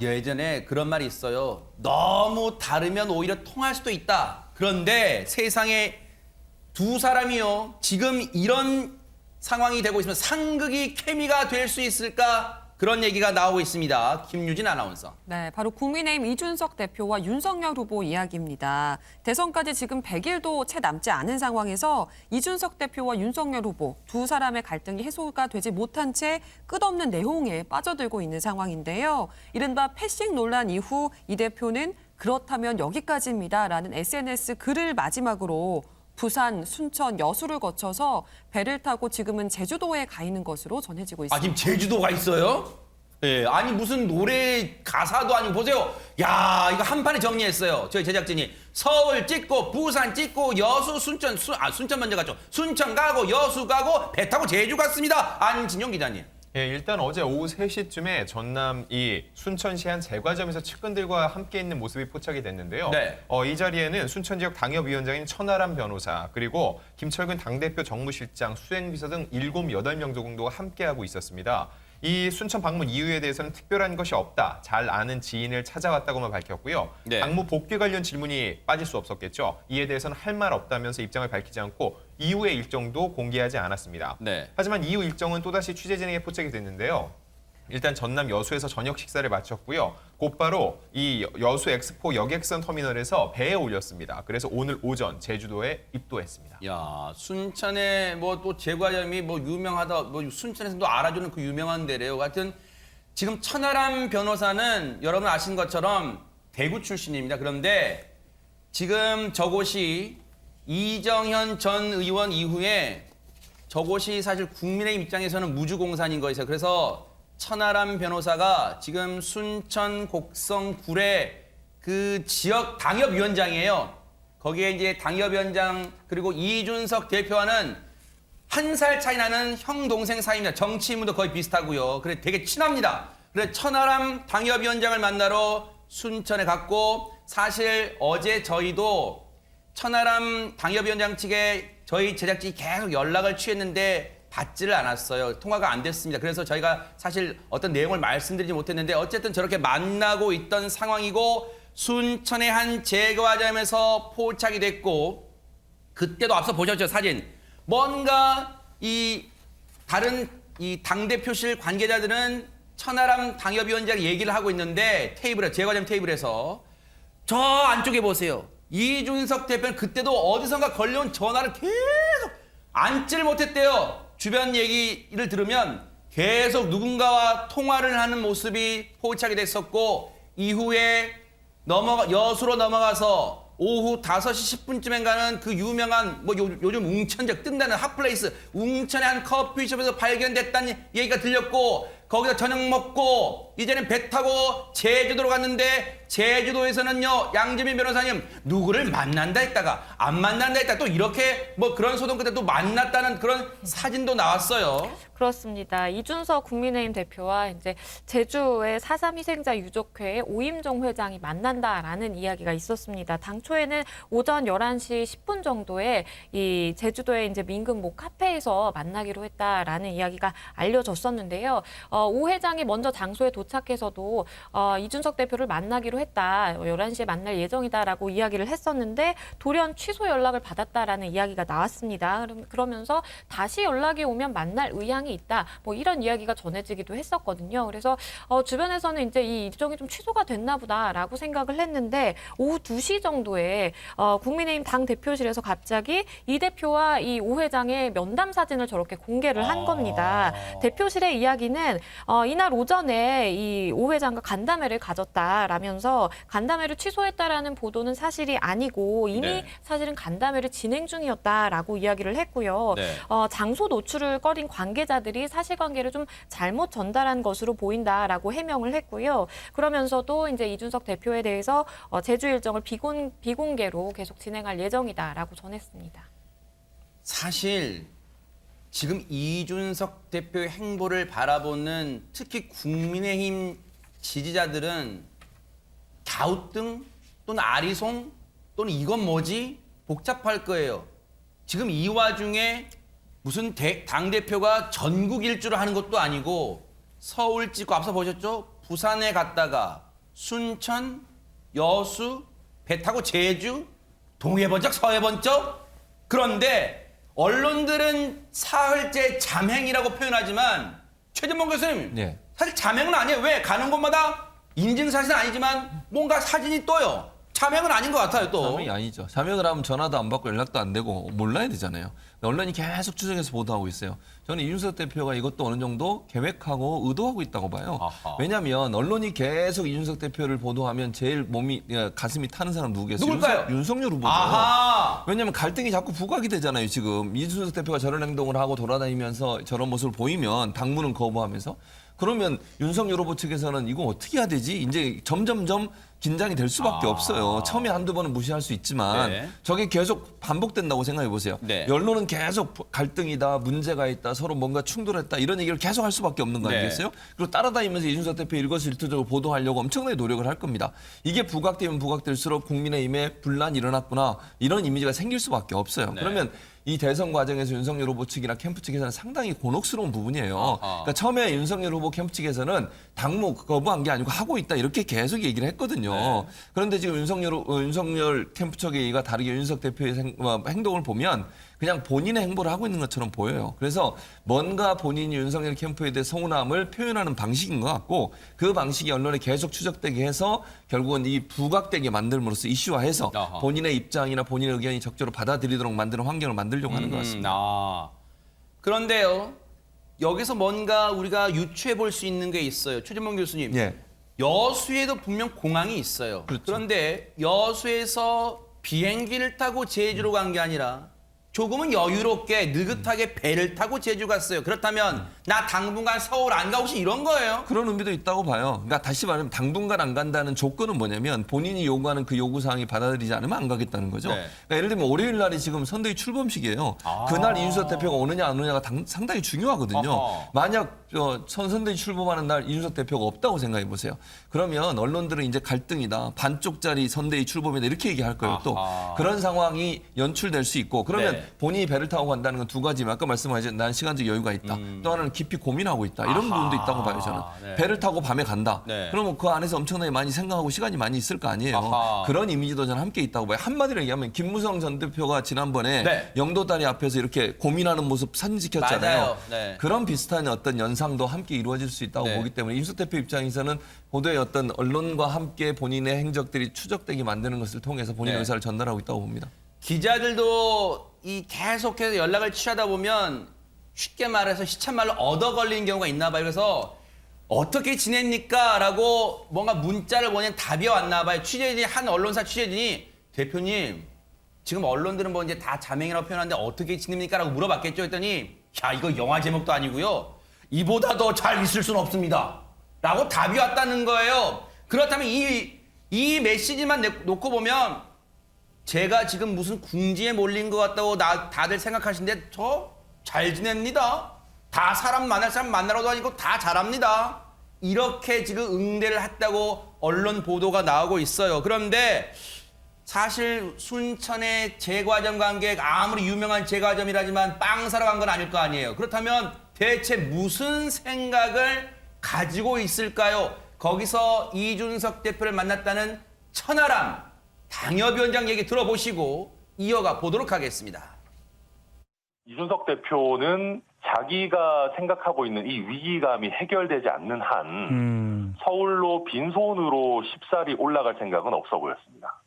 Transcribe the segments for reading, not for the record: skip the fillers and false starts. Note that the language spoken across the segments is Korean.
예전에 그런 말이 있어요. 너무 다르면 오히려 통할 수도 있다. 그런데 세상에 두 사람이요. 지금 이런 상황이 되고 있으면 상극이 케미가 될 수 있을까? 그런 얘기가 나오고 있습니다. 김유진 아나운서. 네, 바로 국민의힘 이준석 대표와 윤석열 후보 이야기입니다. 대선까지 지금 100일도 채 남지 않은 상황에서 이준석 대표와 윤석열 후보 두 사람의 갈등이 해소가 되지 못한 채 끝없는 내홍에 빠져들고 있는 상황인데요. 이른바 패싱 논란 이후 이 대표는 그렇다면 여기까지입니다라는 SNS 글을 마지막으로 부산, 순천, 여수를 거쳐서 배를 타고 지금은 제주도에 가 있는 것으로 전해지고 있습니다. 아, 지금 제주도가 있어요? 예, 아니 무슨 노래 가사도 아니고 보세요. 야, 이거 한 판에 정리했어요. 저희 제작진이 서울 찍고 부산 찍고 여수, 순천, 순천 먼저 갔죠. 순천 가고 여수 가고 배 타고 제주 갔습니다. 안진용 기자님. 예, 일단 어제 오후 3시쯤에 전남 이 순천시 한 제과점에서 측근들과 함께 있는 모습이 포착이 됐는데요. 네. 이 자리에는 순천 지역 당협위원장인 천하람 변호사, 그리고 김철근 당대표 정무실장, 수행비서 등 7, 8명 정도가 함께하고 있었습니다. 이 순천 방문 이유에 대해서는 특별한 것이 없다. 잘 아는 지인을 찾아왔다고만 밝혔고요. 네. 당무 복귀 관련 질문이 빠질 수 없었겠죠. 이에 대해서는 할 말 없다면서 입장을 밝히지 않고 이후의 일정도 공개하지 않았습니다. 네. 하지만 이후 일정은 또다시 취재진에게 포착이 됐는데요. 일단 전남 여수에서 저녁 식사를 마쳤고요. 곧바로 이 여수 엑스포 여객선 터미널에서 배에 올렸습니다. 그래서 오늘 오전 제주도에 입도했습니다. 야, 순천에 뭐 또 제과점이 뭐 유명하다, 뭐 순천에서도 알아주는 그 유명한 데래요. 하여튼 지금 천하람 변호사는 여러분 아시는 것처럼 대구 출신입니다. 그런데 지금 저곳이 이정현 전 의원 이후에 저곳이 사실 국민의힘 입장에서는 무주공산인 거였어요. 그래서 천하람 변호사가 지금 순천 곡성 굴의 그 지역 당협위원장이에요. 거기에 이제 당협위원장 그리고 이준석 대표와는 1살 차이 나는 형 동생 사이입니다. 정치 인물도 거의 비슷하고요. 그래 되게 친합니다. 그래 천하람 당협위원장을 만나러 순천에 갔고 사실 어제 저희도 천하람 당협위원장 측에 저희 제작진이 계속 연락을 취했는데 받지를 않았어요. 통화가 안 됐습니다. 그래서 저희가 사실 어떤 내용을 말씀드리지 못했는데 어쨌든 저렇게 만나고 있던 상황이고 순천의 한 제과점에서 포착이 됐고 그때도 앞서 보셨죠, 사진. 뭔가 이 다른 이 당대표실 관계자들은 천하람 당협위원장 얘기를 하고 있는데 제과점 테이블에서 저 안쪽에 보세요. 이준석 대표는 그때도 어디선가 걸려온 전화를 계속 앉지를 못했대요. 주변 얘기를 들으면 계속 누군가와 통화를 하는 모습이 포착이 됐었고 이후에 여수로 넘어가서 오후 5시 10분쯤에 가는 그 유명한 뭐 요즘 웅천적 뜬다는 핫플레이스 웅천의 한 커피숍에서 발견됐다는 얘기가 들렸고 거기서 저녁 먹고 이제는 배 타고 제주도로 갔는데 제주도에서는요 양재민 변호사님 누구를 만난다 했다가 안 만난다 했다가 또 이렇게 뭐 그런 소동 끝에 또 만났다는 그런 사진도 나왔어요. 그렇습니다. 이준석 국민의힘 대표와 이제 제주의 4.3 희생자 유족회의 오임종 회장이 만난다라는 이야기가 있었습니다. 당초에는 오전 11시 10분 정도에 이 제주도의 이제 민금 모 카페에서 만나기로 했다라는 이야기가 알려졌었는데요. 오 회장이 먼저 장소에 도착해서도 이준석 대표를 만나기로 했다. 11시에 만날 예정이다라고 이야기를 했었는데 돌연 취소 연락을 받았다라는 이야기가 나왔습니다. 그러면서 다시 연락이 오면 만날 의향이 있다. 뭐 이런 이야기가 전해지기도 했었거든요. 그래서 주변에서는 이제 이 일정이 좀 취소가 됐나 보다라고 생각을 했는데 오후 2시 정도에 국민의힘 당 대표실에서 갑자기 이 대표와 이 오 회장의 면담 사진을 저렇게 공개를 한 겁니다. 대표실의 이야기는 이날 오전에 이 오 회장과 간담회를 가졌다라면서 간담회를 취소했다라는 보도는 사실이 아니고 이미 네. 사실은 간담회를 진행 중이었다라고 이야기를 했고요. 네. 장소 노출을 꺼린 관계자들이 사실관계를 좀 잘못 전달한 것으로 보인다라고 해명을 했고요. 그러면서도 이제 이준석 대표에 대해서 제주 일정을 비공개로 계속 진행할 예정이다라고 전했습니다. 사실 지금 이준석 대표의 행보를 바라보는 특히 국민의힘 지지자들은 갸우뚱 또는 아리송 또는 이건 뭐지? 복잡할 거예요. 지금 이 와중에 무슨 당대표가 전국 일주를 하는 것도 아니고 서울 찍고 앞서 보셨죠? 부산에 갔다가 순천, 여수, 배 타고 제주, 동해 번쩍 서해 번쩍. 그런데 언론들은 사흘째 잠행이라고 표현하지만 최진봉 교수님 예. 사실 잠행은 아니에요. 왜? 가는 곳마다 인증사실은 아니지만 뭔가 사진이 떠요. 잠행은 아닌 것 같아요 또. 자명이 아니죠. 자명을 하면 전화도 안 받고 연락도 안 되고 몰라야 되잖아요. 언론이 계속 추적해서 보도하고 있어요. 저는 이준석 대표가 이것도 어느 정도 계획하고 의도하고 있다고 봐요. 아하. 왜냐하면 언론이 계속 이준석 대표를 보도하면 제일 가슴이 타는 사람 누구겠어요? 누굴까요? 윤석열 후보죠. 아하. 왜냐하면 갈등이 자꾸 부각이 되잖아요. 지금 이준석 대표가 저런 행동을 하고 돌아다니면서 저런 모습을 보이면 당무는 거부하면서 그러면 윤석열 후보 측에서는 이거 어떻게 해야 되지? 이제 점점점 긴장이 될 수밖에 없어요. 처음에 한두 번은 무시할 수 있지만 네. 저게 계속 반복된다고 생각해 보세요. 네. 언론은 계속 갈등이다, 문제가 있다, 서로 뭔가 충돌했다 이런 얘기를 계속 할 수밖에 없는 거 네. 아니겠어요? 그리고 따라다니면서 이준석 대표 일거수일투족을 보도하려고 엄청나게 노력을 할 겁니다. 이게 부각되면 부각될수록 국민의힘에 분란이 일어났구나 이런 이미지가 생길 수밖에 없어요. 네. 그러면 이 대선 과정에서 윤석열 후보 측이나 캠프 측에서는 상당히 곤혹스러운 부분이에요. 그러니까 처음에 윤석열 후보 캠프 측에서는 당무 거부한 게 아니고 하고 있다 이렇게 계속 얘기를 했거든요. 네. 그런데 지금 윤석열 캠프 측의 얘기가 다르게 윤석 대표의 행동을 보면 그냥 본인의 행보를 하고 있는 것처럼 보여요. 그래서 뭔가 본인이 윤석열 캠프에 대해 서운함을 표현하는 방식인 것 같고 그 방식이 언론에 계속 추적되게 해서 결국은 이 부각되게 만들므로써 이슈화해서 아하. 본인의 입장이나 본인의 의견이 적절히 받아들이도록 만드는 환경을 만들려고 하는 것 같습니다. 그런데요. 여기서 뭔가 우리가 유추해 볼 수 있는 게 있어요. 최진봉 교수님. 예. 여수에도 분명 공항이 있어요. 그렇죠. 그런데 여수에서 비행기를 타고 제주로 간 게 아니라 조금은 여유롭게 느긋하게 배를 타고 제주 갔어요. 그렇다면 나 당분간 서울 안 가고 싶 이런 거예요. 그런 의미도 있다고 봐요. 그러니까 다시 말하면 당분간 안 간다는 조건은 뭐냐면 본인이 요구하는 그 요구사항이 받아들이지 않으면 안 가겠다는 거죠. 네. 그러니까 예를 들면 월요일 날이 지금 선대위 출범식이에요. 그날 이준석 대표가 오느냐 안 오느냐가 상당히 중요하거든요. 아하. 만약 선대위 출범하는 날 이준석 대표가 없다고 생각해 보세요. 그러면 언론들은 이제 갈등이다. 반쪽짜리 선대위 출범이다. 이렇게 얘기할 거예요. 또 아하. 그런 상황이 연출될 수 있고 그러면 네. 본인이 배를 타고 간다는 건 두 가지면 아까 말씀하신 난 시간적 여유가 있다. 또 하나는 깊이 고민하고 있다. 이런 아하. 부분도 있다고 봐요. 저는. 네. 배를 타고 밤에 간다. 네. 그러면 그 안에서 엄청나게 많이 생각하고 시간이 많이 있을 거 아니에요. 아하. 그런 이미지도 저는 함께 있다고 봐요. 한마디로 얘기하면 김무성 전 대표가 지난번에 네. 영도다리 앞에서 이렇게 고민하는 모습 사진 찍혔잖아요. 맞아요. 네. 그런 비슷한 어떤 연상도 함께 이루어질 수 있다고 네. 보기 때문에 이준석 대표 입장에서는 보도의 어떤 언론과 함께 본인의 행적들이 추적되게 만드는 것을 통해서 본인의 네. 의사를 전달하고 있다고 봅니다. 기자들도 이 계속해서 연락을 취하다 보면 쉽게 말해서 시쳇말로 얻어 걸리는 경우가 있나 봐요. 그래서 어떻게 지냅니까? 라고 뭔가 문자를 보낸 답이 왔나 봐요. 취재진이 한 언론사 취재진이 대표님 지금 언론들은 뭐 이제 다 자맹이라고 표현하는데 어떻게 지냅니까? 라고 물어봤겠죠. 했더니 야 이거 영화 제목도 아니고요. 이보다 더 잘 있을 수는 없습니다. 라고 답이 왔다는 거예요. 그렇다면 이 메시지만 놓고 보면 제가 지금 무슨 궁지에 몰린 것 같다고 다들 생각하시는데 저 잘 지냅니다. 다 사람 만날 사람 만나러도 다니고 다 잘합니다. 이렇게 지금 응대를 했다고 언론 보도가 나오고 있어요. 그런데 사실 순천의 제과점 관객 아무리 유명한 제과점이라지만 빵 사러 간 건 아닐 거 아니에요. 그렇다면 대체 무슨 생각을 가지고 있을까요? 거기서 이준석 대표를 만났다는 천하람 당협위원장 얘기 들어보시고 이어가 보도록 하겠습니다. 이준석 대표는 자기가 생각하고 있는 이 위기감이 해결되지 않는 한 서울로 빈손으로 쉽사리 올라갈 생각은 없어 보였습니다.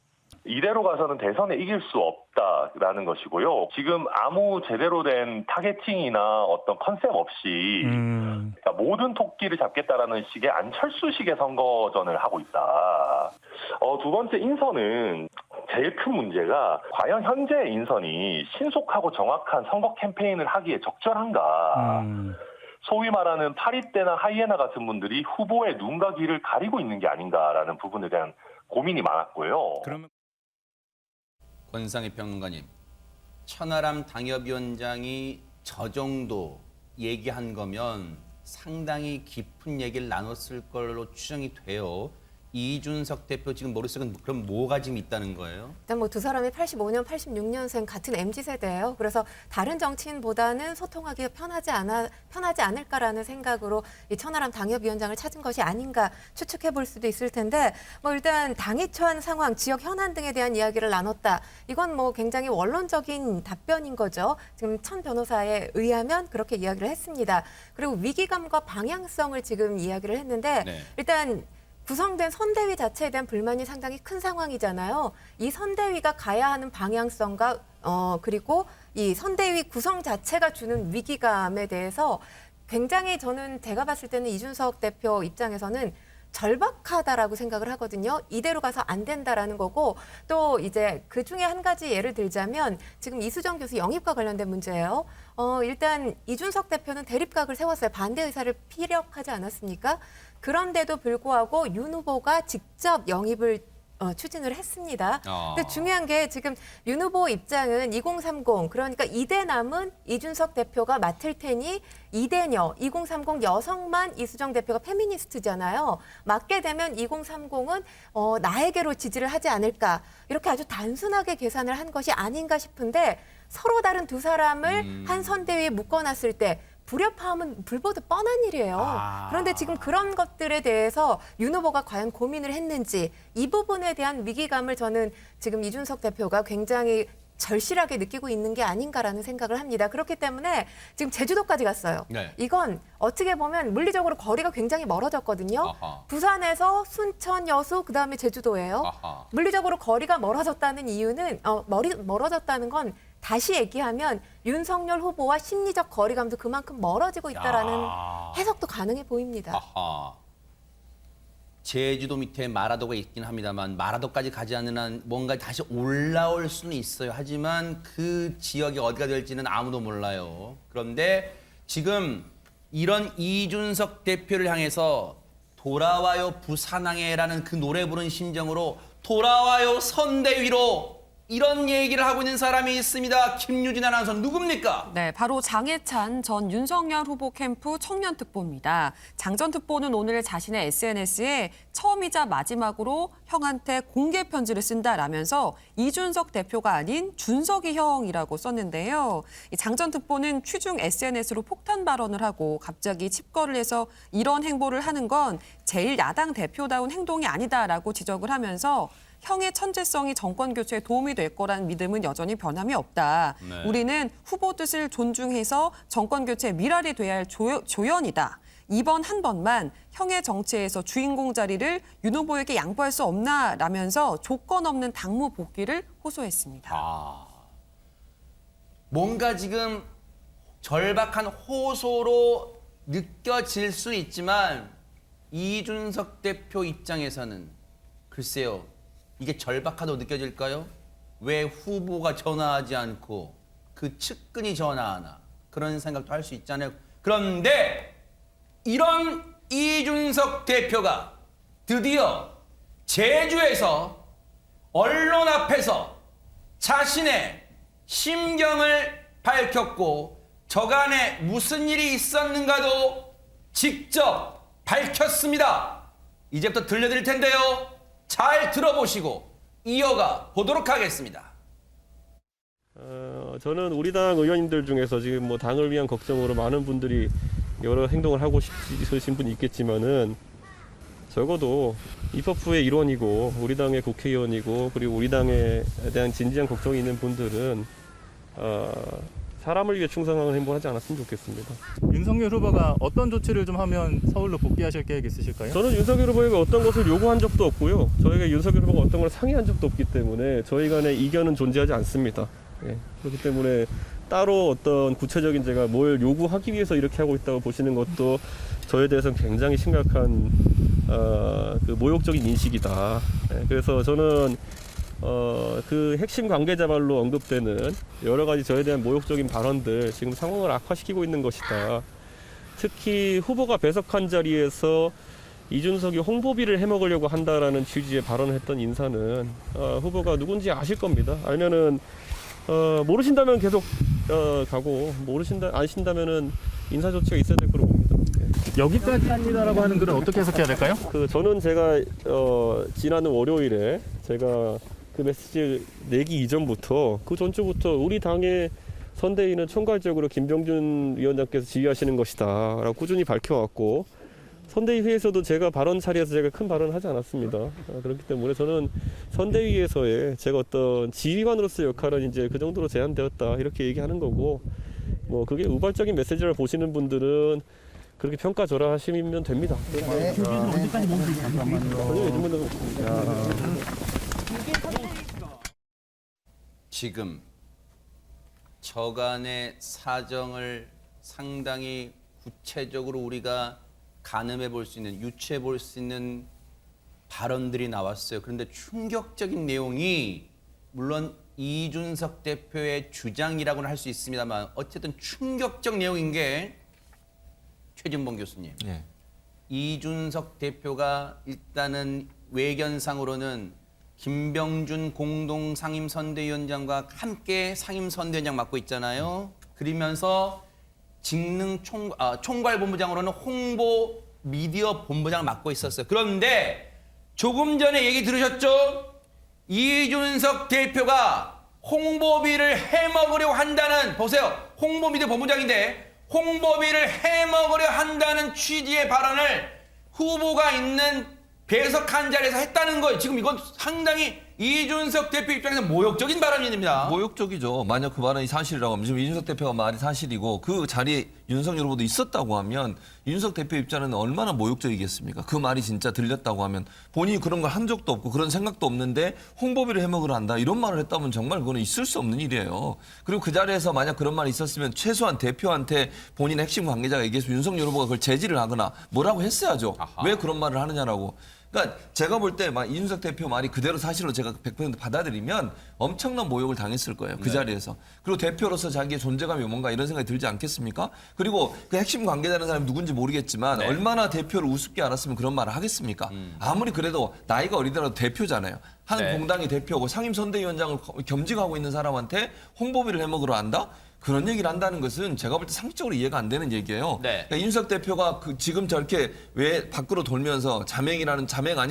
이대로 가서는 대선에 이길 수 없다라는 것이고요. 지금 아무 제대로 된 타겟팅이나 어떤 컨셉 없이 그러니까 모든 토끼를 잡겠다라는 식의 안철수식의 선거전을 하고 있다. 두 번째 인선은 제일 큰 문제가 과연 현재 인선이 신속하고 정확한 선거 캠페인을 하기에 적절한가. 소위 말하는 파리떼나 하이에나 같은 분들이 후보의 눈과 귀를 가리고 있는 게 아닌가라는 부분에 대한 고민이 많았고요. 권상희 평론가님, 천하람 당협위원장이 저 정도 얘기한 거면 상당히 깊은 얘기를 나눴을 걸로 추정이 돼요. 이준석 대표 지금 머릿속에 그럼 뭐가 지금 있다는 거예요? 일단 뭐 두 사람이 85년, 86년생 같은 MZ세대예요. 그래서 다른 정치인보다는 소통하기 편하지 않을까라는 생각으로 이 천하람 당협위원장을 찾은 것이 아닌가 추측해 볼 수도 있을 텐데 뭐 일단 당이 처한 상황, 지역 현안 등에 대한 이야기를 나눴다. 이건 뭐 굉장히 원론적인 답변인 거죠. 지금 천 변호사에 의하면 그렇게 이야기를 했습니다. 그리고 위기감과 방향성을 지금 이야기를 했는데 네. 일단 구성된 선대위 자체에 대한 불만이 상당히 큰 상황이잖아요. 이 선대위가 가야 하는 방향성과 그리고 이 선대위 구성 자체가 주는 위기감에 대해서 굉장히 저는 제가 봤을 때는 이준석 대표 입장에서는 절박하다라고 생각을 하거든요. 이대로 가서 안 된다라는 거고 또 이제 그 중에 한 가지 예를 들자면 지금 이수정 교수 영입과 관련된 문제예요. 일단 이준석 대표는 대립각을 세웠어요. 반대 의사를 피력하지 않았습니까? 그런데도 불구하고 윤 후보가 직접 영입을 추진을 했습니다. 근데 중요한 게 지금 윤 후보 입장은 2030 그러니까 이대 남은 이준석 대표가 맡을 테니 이대녀 2030 여성만 이수정 대표가 페미니스트잖아요. 맡게 되면 2030은 나에게로 지지를 하지 않을까 이렇게 아주 단순하게 계산을 한 것이 아닌가 싶은데 서로 다른 두 사람을 한 선대위에 묶어놨을 때 불협화음은 불보듯 뻔한 일이에요. 그런데 지금 그런 것들에 대해서 윤 후보가 과연 고민을 했는지 이 부분에 대한 위기감을 저는 지금 이준석 대표가 굉장히 절실하게 느끼고 있는 게 아닌가라는 생각을 합니다. 그렇기 때문에 지금 제주도까지 갔어요. 네. 이건 어떻게 보면 물리적으로 거리가 굉장히 멀어졌거든요. 아하. 부산에서 순천, 여수, 그다음에 제주도예요. 아하. 물리적으로 거리가 멀어졌다는 이유는 멀어졌다는 건 다시 얘기하면 윤석열 후보와 심리적 거리감도 그만큼 멀어지고 있다라는 해석도 가능해 보입니다. 아하. 제주도 밑에 마라도가 있긴 합니다만 마라도까지 가지 않는 한 뭔가 다시 올라올 수는 있어요. 하지만 그 지역이 어디가 될지는 아무도 몰라요. 그런데 지금 이런 이준석 대표를 향해서 돌아와요 부산항해라는 그 노래 부른 심정으로 돌아와요 선대위로 이런 얘기를 하고 있는 사람이 있습니다. 김유진 아나운서 누굽니까? 네, 바로 장해찬 전 윤석열 후보 캠프 청년특보입니다. 장 전 특보는 오늘 자신의 SNS에 처음이자 마지막으로 형한테 공개 편지를 쓴다라면서 이준석 대표가 아닌 준석이 형이라고 썼는데요. 장 전 특보는 취중 SNS로 폭탄 발언을 하고 갑자기 칩거를 해서 이런 행보를 하는 건 제1야당 대표다운 행동이 아니다라고 지적을 하면서 형의 천재성이 정권 교체에 도움이 될 거라는 믿음은 여전히 변함이 없다. 네. 우리는 후보 뜻을 존중해서 정권 교체의 미랄이 돼야 할 조연이다. 이번 한 번만 형의 정치에서 주인공 자리를 윤 후보에게 양보할 수 없나라면서 조건 없는 당무 복귀를 호소했습니다. 뭔가 지금 절박한 호소로 느껴질 수 있지만 이준석 대표 입장에서는 글쎄요. 이게 절박하다고 느껴질까요? 왜 후보가 전화하지 않고 그 측근이 전화하나 그런 생각도 할 수 있잖아요. 그런데 이런 이준석 대표가 드디어 제주에서 언론 앞에서 자신의 심경을 밝혔고 저간에 무슨 일이 있었는가도 직접 밝혔습니다. 이제부터 들려드릴 텐데요. 잘 들어보시고 이어가 보도록 하겠습니다. 저는 우리 당 의원님들 중에서 지금 뭐 당을 위한 걱정으로 많은 분들이 여러 행동을 하고 싶으신 분이 있겠지만은 적어도 입법부의 일원이고 우리 당의 국회의원이고 그리고 우리 당에 대한 진지한 걱정이 있는 분들은 사람을 위해 충성하는 행동을 하지 않았으면 좋겠습니다. 윤석열 후보가 어떤 조치를 좀 하면 서울로 복귀하실 계획 있으실까요? 저는 윤석열 후보에게 어떤 것을 요구한 적도 없고요. 저희가 윤석열 후보가 어떤 걸 상의한 적도 없기 때문에 저희 간의 이견은 존재하지 않습니다. 예, 그렇기 때문에 따로 어떤 구체적인 제가 뭘 요구하기 위해서 이렇게 하고 있다고 보시는 것도 저에 대해서는 굉장히 심각한 그 모욕적인 인식이다. 예, 그래서 저는 그 핵심 관계자 말로 언급되는 여러 가지 저에 대한 모욕적인 발언들 지금 상황을 악화시키고 있는 것이다. 특히 후보가 배석한 자리에서 이준석이 홍보비를 해먹으려고 한다라는 취지의 발언을 했던 인사는 후보가 누군지 아실 겁니다. 알면은 모르신다면 계속 가고 아신다면은 인사 조치가 있어야 될 거로 봅니다. 예. 여기까지 합니다라고 하는 글은 어떻게 해석해야 될까요? 저는 제가 지난해 월요일에 제가 그 메시지를 내기 이전부터 그 전주부터 우리 당의 선대위는 총괄적으로 김병준 위원장께서 지휘하시는 것이다라고 꾸준히 밝혀왔고 선대위에서도 제가 발언 차례에서 제가 큰 발언을 하지 않았습니다. 그렇기 때문에 저는 선대위에서의 제가 어떤 지휘관으로서의 역할은 이제 그 정도로 제한되었다 이렇게 얘기하는 거고 뭐 그게 우발적인 메시지를 보시는 분들은 그렇게 평가절하하시면 됩니다. 언제까지 먹을 수 있을까요? 지금 저간의 사정을 상당히 구체적으로 우리가 가늠해 볼 수 있는, 유추해 볼 수 있는 발언들이 나왔어요. 그런데 충격적인 내용이 물론 이준석 대표의 주장이라고는 할 수 있습니다만 어쨌든 충격적 내용인 게 최진봉 교수님. 예. 이준석 대표가 일단은 외견상으로는 김병준 공동 상임선대위원장과 함께 상임선대위원장 맡고 있잖아요. 그러면서 직능 총괄본부장으로는 홍보 미디어 본부장을 맡고 있었어요. 그런데 조금 전에 얘기 들으셨죠? 이준석 대표가 홍보비를 해먹으려고 한다는, 보세요. 홍보 미디어 본부장인데 홍보비를 해먹으려 한다는 취지의 발언을 후보가 있는 배석한 자리에서 했다는 거예요. 지금 이건 상당히 이준석 대표 입장에서 모욕적인 발언입니다. 모욕적이죠. 만약 그 발언이 사실이라고 하면 지금 이준석 대표가 말이 사실이고 그 자리에 윤석열 후보도 있었다고 하면 이준석 대표 입장에는 얼마나 모욕적이겠습니까? 그 말이 진짜 들렸다고 하면 본인이 그런 걸 한 적도 없고 그런 생각도 없는데 홍보비를 해먹으러 한다 이런 말을 했다면 정말 그거는 있을 수 없는 일이에요. 그리고 그 자리에서 만약 그런 말이 있었으면 최소한 대표한테 본인의 핵심 관계자가 얘기해서 윤석열 후보가 그걸 제지를 하거나 뭐라고 했어야죠. 아하. 왜 그런 말을 하느냐라고. 그러니까 제가 볼 때 이준석 대표 말이 그대로 사실로 제가 100% 받아들이면 엄청난 모욕을 당했을 거예요. 그 자리에서. 그리고 대표로서 자기의 존재감이 뭔가 이런 생각이 들지 않겠습니까? 그리고 그 핵심 관계자는 사람이 누군지 모르겠지만 네. 얼마나 대표를 우습게 알았으면 그런 말을 하겠습니까? 아무리 그래도 나이가 어리더라도 대표잖아요. 한 네. 공당의 대표고 상임선대위원장을 겸직하고 있는 사람한테 홍보비를 해먹으러 한다? 그런 얘기를 한다는 것은 제가 볼 때 상식적으로 이해가 안 되는 얘기예요. 네. 그러니까 이준석 대표가 지금 저렇게 왜 밖으로 돌면서 자맹 아닌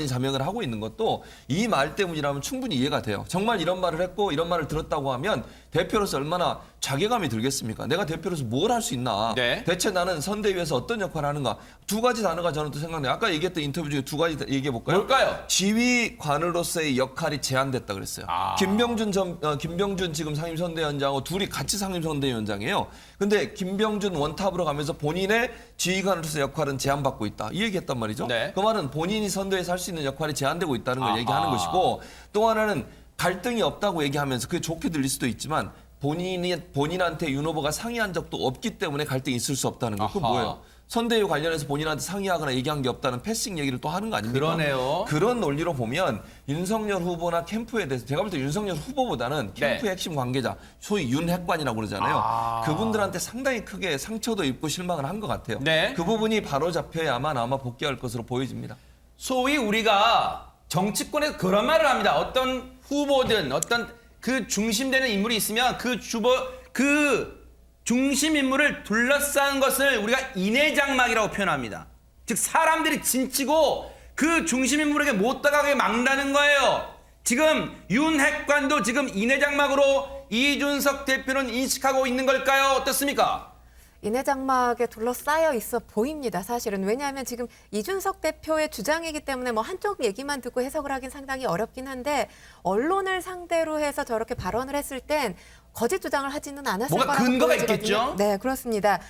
자맹을 하고 있는 것도 이 말 때문이라면 충분히 이해가 돼요. 정말 이런 말을 했고 이런 말을 들었다고 하면 대표로서 얼마나 자괴감이 들겠습니까? 내가 대표로서 뭘 할 수 있나? 네. 대체 나는 선대위에서 어떤 역할을 하는가? 두 가지 단어가 저는 또 생각나요. 아까 얘기했던 인터뷰 중에 두 가지 얘기해 볼까요? 뭘까요? 지휘관으로서의 역할이 제한됐다 그랬어요. 아. 김병준 지금 상임선대위원장하고 둘이 같이 상임선대위원장이에요. 근데 김병준 원탑으로 가면서 본인의 지휘관으로서 역할은 제한받고 있다. 이 얘기했단 말이죠. 네. 그 말은 본인이 선대위에서 할 수 있는 역할이 제한되고 있다는 걸 아하. 얘기하는 것이고 또 하나는 갈등이 없다고 얘기하면서 그게 좋게 들릴 수도 있지만 본인한테 윤 후보가 상의한 적도 없기 때문에 갈등이 있을 수 없다는 거. 그건 아하. 뭐예요? 선대위 관련해서 본인한테 상의하거나 얘기한 게 없다는 패싱 얘기를 또 하는 거 아닙니까? 그러네요. 그런 논리로 보면 윤석열 후보나 캠프에 대해서 제가 볼 때 윤석열 후보보다는 캠프의 네. 핵심 관계자, 소위 윤핵관이라고 그러잖아요. 그분들한테 상당히 크게 상처도 입고 실망을 한 것 같아요. 네. 그 부분이 바로 잡혀야만 아마 복귀할 것으로 보여집니다. 소위 우리가 정치권에서 그런 말을 합니다. 어떤 후보든 어떤 그 중심되는 인물이 있으면 그 중심 인물을 둘러싼 것을 우리가 인해장막이라고 표현합니다. 즉 사람들이 진치고 그 중심 인물에게 못 다가가게 막는다는 거예요. 지금 윤핵관도 지금 인해장막으로 이준석 대표는 인식하고 있는 걸까요? 어떻습니까? 인해장막에 둘러싸여 있어 보입니다. 사실은. 왜냐하면 지금 이준석 대표의 주장이기 때문에 뭐 한쪽 얘기만 듣고 해석을 하긴 상당히 어렵긴 한데 언론을 상대로 해서 저렇게 발언을 했을 땐 거짓 주장을 하지는 않았을 뭔가 거라고 근거가 보여지거든요. 있겠죠? 네, 그렇습니다.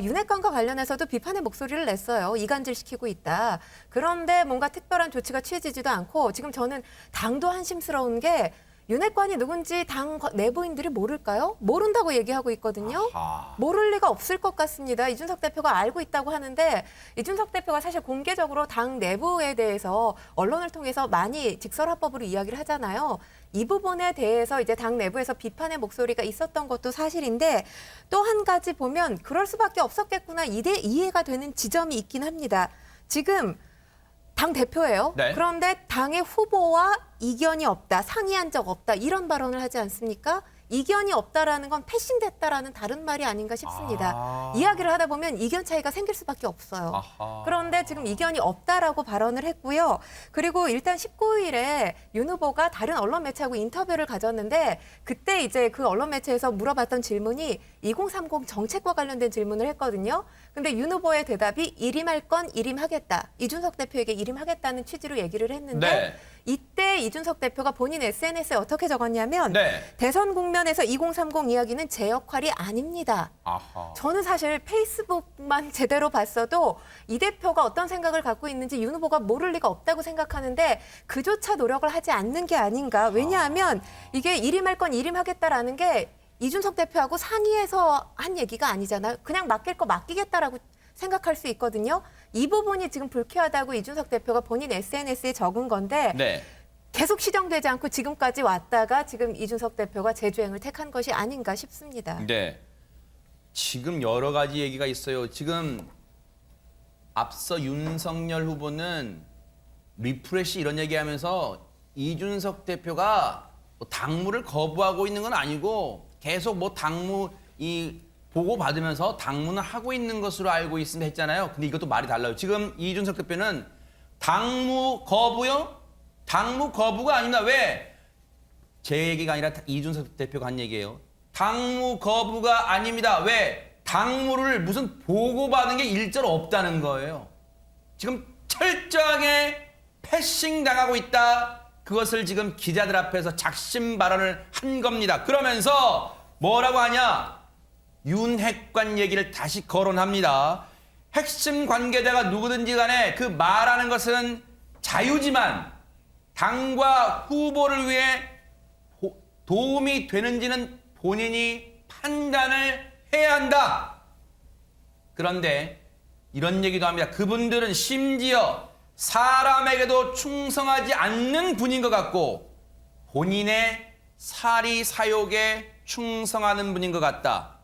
윤핵관과 관련해서도 비판의 목소리를 냈어요. 이간질시키고 있다. 그런데 뭔가 특별한 조치가 취해지지도 않고 지금 저는 당도 한심스러운 게 윤핵관이 누군지 당 내부인들이 모를까요? 모른다고 얘기하고 있거든요. 아하. 모를 리가 없을 것 같습니다. 이준석 대표가 알고 있다고 하는데 이준석 대표가 사실 공개적으로 당 내부에 대해서 언론을 통해서 많이 직설화법으로 이야기를 하잖아요. 이 부분에 대해서 이제 당 내부에서 비판의 목소리가 있었던 것도 사실인데 또 한 가지 보면 그럴 수밖에 없었겠구나 이해가 되는 지점이 있긴 합니다. 지금 당 대표예요. 네. 그런데 당의 후보와 이견이 없다, 상의한 적 없다 이런 발언을 하지 않습니까? 이견이 없다라는 건 패싱됐다라는 다른 말이 아닌가 싶습니다. 이야기를 하다 보면 이견 차이가 생길 수밖에 없어요. 아하. 그런데 지금 이견이 없다라고 발언을 했고요. 그리고 일단 19일에 윤 후보가 다른 언론 매체하고 인터뷰를 가졌는데 그때 이제 그 언론 매체에서 물어봤던 질문이 2030 정책과 관련된 질문을 했거든요. 근데 윤 후보의 대답이 일임할 건 일임하겠다. 이준석 대표에게 일임하겠다는 취지로 얘기를 했는데 네. 이때 이준석 대표가 본인 SNS에 어떻게 적었냐면 네. 대선 국면에서 2030 이야기는 제 역할이 아닙니다. 아하. 저는 사실 페이스북만 제대로 봤어도 이 대표가 어떤 생각을 갖고 있는지 윤 후보가 모를 리가 없다고 생각하는데 그조차 노력을 하지 않는 게 아닌가. 왜냐하면 이게 일임할 건 일임하겠다라는 게 이준석 대표하고 상의해서 한 얘기가 아니잖아요. 그냥 맡길 거 맡기겠다라고 생각할 수 있거든요. 이 부분이 지금 불쾌하다고 이준석 대표가 본인 SNS에 적은 건데 네. 계속 시정되지 않고 지금까지 왔다가 지금 이준석 대표가 재주행을 택한 것이 아닌가 싶습니다. 네. 지금 여러 가지 얘기가 있어요. 지금 앞서 윤석열 후보는 리프레시 이런 얘기하면서 이준석 대표가 뭐 당무를 거부하고 있는 건 아니고 계속 뭐 당무 보고 받으면서 당무는 하고 있는 것으로 알고 있습니다 했잖아요. 근데 이것도 말이 달라요. 지금 이준석 대표는 당무 거부요? 당무 거부가 아닙니다. 왜? 제 얘기가 아니라 이준석 대표가 한 얘기예요. 당무 거부가 아닙니다. 왜? 당무를 무슨 보고받은 게 일절 없다는 거예요. 지금 철저하게 패싱 당하고 있다. 그것을 지금 기자들 앞에서 작심 발언을 한 겁니다. 그러면서 뭐라고 하냐? 윤핵관 얘기를 다시 거론합니다. 핵심 관계자가 누구든지 간에 그 말하는 것은 자유지만 당과 후보를 위해 도움이 되는지는 본인이 판단을 해야 한다. 그런데 이런 얘기도 합니다. 그분들은 심지어 사람에게도 충성하지 않는 분인 것 같고 본인의 사리 사욕에 충성하는 분인 것 같다.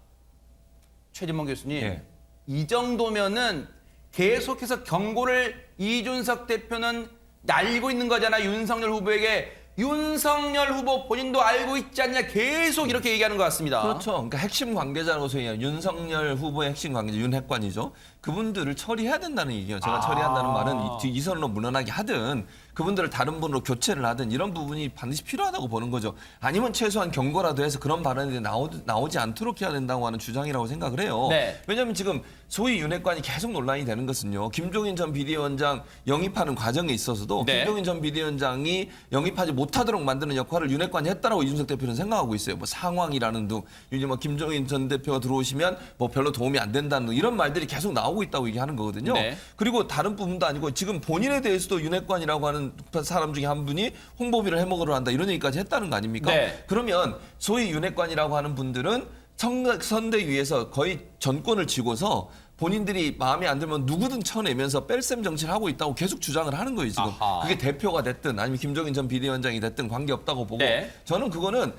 최진봉 교수님, 예. 이 정도면은 계속해서 경고를 이준석 대표는 날리고 있는 거잖아. 윤석열 후보에게. 윤석열 후보 본인도 알고 있지 않냐 계속 이렇게 얘기하는 것 같습니다. 그렇죠. 그러니까 핵심 관계자라고 소위하는 윤석열 후보의 핵심 관계자 윤핵관이죠. 그분들을 처리해야 된다는 얘기예요. 제가 처리한다는 말은 이 선으로 물러나게 하든 그분들을 다른 분으로 교체를 하든 이런 부분이 반드시 필요하다고 보는 거죠. 아니면 최소한 경고라도 해서 그런 발언이 나오지 않도록 해야 된다고 하는 주장이라고 생각을 해요. 네. 왜냐하면 지금 소위 윤핵관이 계속 논란이 되는 것은요. 김종인 전 비대위원장 영입하는 과정에 있어서도 네. 김종인 전 비대위원장이 영입하지 못하도록 만드는 역할을 윤핵관이 했다라고 이준석 대표는 생각하고 있어요. 뭐 상황이라는 등 이제 뭐 김종인 전 대표가 들어오시면 뭐 별로 도움이 안 된다는 등 이런 말들이 계속 나오고 있다고 얘기하는 거거든요. 네. 그리고 다른 부분도 아니고 지금 본인에 대해서도 윤핵관이라고 하는 사람 중에 한 분이 홍보비를 해먹으러 한다 이런 얘기까지 했다는 거 아닙니까? 네. 그러면 소위 윤핵관이라고 하는 분들은 선대위에서 거의 전권을 쥐고서 본인들이 마음에 안 들면 누구든 쳐내면서 뺄셈 정치를 하고 있다고 계속 주장을 하는 거예요, 지금. 아하. 그게 대표가 됐든 아니면 김종인 전 비대위원장이 됐든 관계없다고 보고 네. 저는 그거는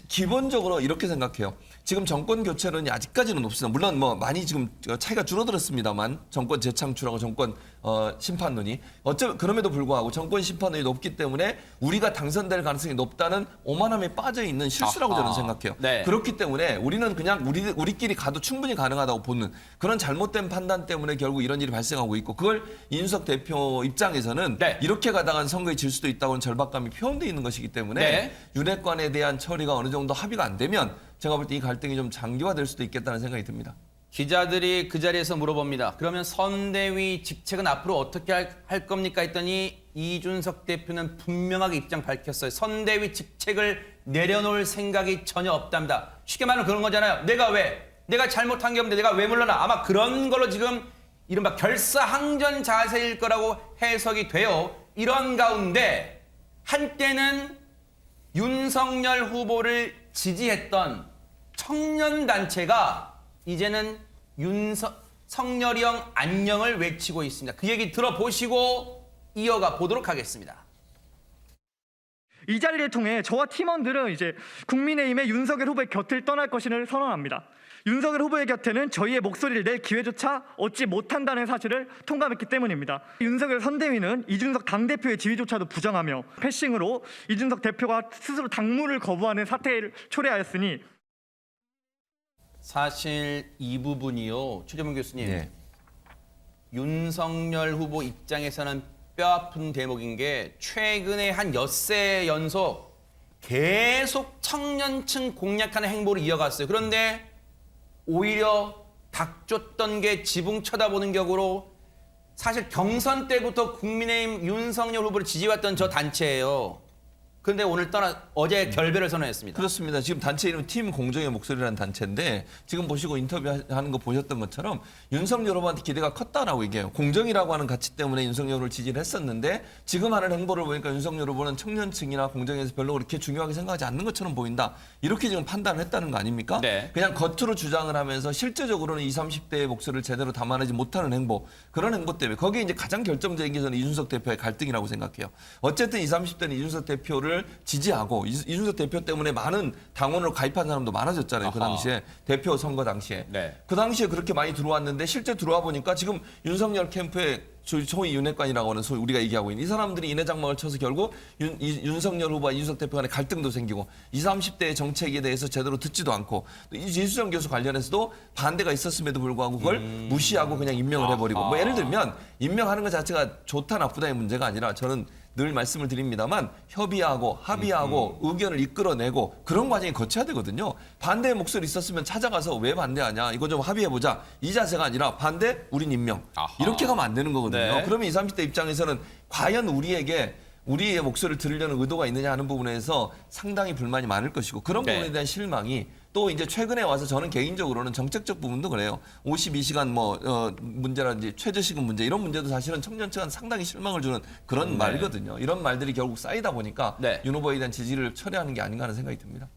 기본적으로 이렇게 생각해요. 지금 정권 교체론이 아직까지는 없습니다. 물론 뭐 많이 지금 차이가 줄어들었습니다만 정권 재창출하고 정권 심판론이 그럼에도 불구하고 정권 심판론이 높기 때문에 우리가 당선될 가능성이 높다는 오만함에 빠져 있는 실수라고 아하. 저는 생각해요. 네. 그렇기 때문에 우리는 그냥 우리끼리 가도 충분히 가능하다고 보는 그런 잘못된 판단 때문에 결국 이런 일이 발생하고 있고 그걸 이준석 대표 입장에서는 네. 이렇게 가다간 선거에 질 수도 있다고는 절박감이 표현되어 있는 것이기 때문에 네. 윤핵관에 대한 처리가 어느 정도 합의가 안 되면 제가 볼 때 이 갈등이 좀 장기화될 수도 있겠다는 생각이 듭니다. 기자들이 그 자리에서 물어봅니다. 그러면 선대위 직책은 앞으로 어떻게 할 겁니까 했더니 이준석 대표는 분명하게 입장 밝혔어요. 선대위 직책을 내려놓을 생각이 전혀 없답니다. 쉽게 말하면 그런 거잖아요. 내가 잘못한 게 없는데 내가 왜 물러나? 아마 그런 걸로 지금 이른바 결사항전 자세일 거라고 해석이 돼요. 이런 가운데 한때는 윤석열 후보를 지지했던 청년단체가 이제는 성렬형 안녕을 외치고 있습니다. 그 얘기 들어보시고 이어가 보도록 하겠습니다. 이 자리를 통해 저와 팀원들은 이제 국민의힘의 윤석열 후보의 곁을 떠날 것을 선언합니다. 윤석열 후보의 곁에는 저희의 목소리를 낼 기회조차 얻지 못한다는 사실을 통감했기 때문입니다. 윤석열 선대위는 이준석 당대표의 지위조차도 부정하며 패싱으로 이준석 대표가 스스로 당무를 거부하는 사태를 초래하였으니 사실 이 부분이요. 최재문 교수님. 네. 윤석열 후보 입장에서는 뼈아픈 대목인 게 최근에 한 엿새 연속 계속 청년층 공략하는 행보를 이어갔어요. 그런데 오히려 닥쳤던 게 지붕 쳐다보는 격으로 사실 경선 때부터 국민의힘 윤석열 후보를 지지해왔던 저 단체예요. 그런데 오늘 어제 결별을 선언했습니다. 그렇습니다. 지금 단체 이름 팀 공정의 목소리라는 단체인데 지금 보시고 인터뷰하는 거 보셨던 것처럼 윤석열 후보한테 기대가 컸다라고 얘기해요. 공정이라고 하는 가치 때문에 윤석열 후보를 지지를 했었는데 지금 하는 행보를 보니까 윤석열 후보는 청년층이나 공정에서 별로 그렇게 중요하게 생각하지 않는 것처럼 보인다. 이렇게 지금 판단을 했다는 거 아닙니까? 네. 그냥 겉으로 주장을 하면서 실제적으로는 20, 30대의 목소리를 제대로 담아내지 못하는 행보. 그런 행보 때문에 거기에 이제 가장 결정적인 게 저는 이준석 대표의 갈등이라고 생각해요. 어쨌든 20, 30대는 이준석 대표를 지지하고 이준석 대표 때문에 많은 당원으로 가입한 사람도 많아졌잖아요. 그 당시에 대표 선거 당시에. 네. 그 당시에 그렇게 많이 들어왔는데 실제 들어와 보니까 지금 윤석열 캠프에 소위 윤핵관이라고 하는 소위 우리가 얘기하고 있는 이 사람들이 인해장막을 쳐서 결국 윤석열 후보와 이준석 대표 간의 갈등도 생기고 20, 30대의 정책에 대해서 제대로 듣지도 않고 또 이수정 교수 관련해서도 반대가 있었음에도 불구하고 그걸 무시하고 그냥 임명을 해버리고 뭐 예를 들면 임명하는 것 자체가 좋다 나쁘다의 문제가 아니라 저는 늘 말씀을 드립니다만 협의하고 합의하고 의견을 이끌어내고 그런 과정이 거쳐야 되거든요. 반대의 목소리 있었으면 찾아가서 왜 반대하냐 이거 좀 합의해보자 이 자세가 아니라 반대 우린 임명 이렇게 가면 안 되는 거거든요. 네. 그러면 20, 30대 입장에서는 과연 우리의 목소리를 들으려는 의도가 있느냐 하는 부분에서 상당히 불만이 많을 것이고 그런 네. 부분에 대한 실망이 또 이제 최근에 와서 저는 개인적으로는 정책적 부분도 그래요. 52시간 문제라든지 최저시급 문제 이런 문제도 사실은 청년층은 상당히 실망을 주는 그런 말이거든요. 이런 말들이 결국 쌓이다 보니까 네. 윤 후보에 대한 지지를 철회하는 게 아닌가 하는 생각이 듭니다.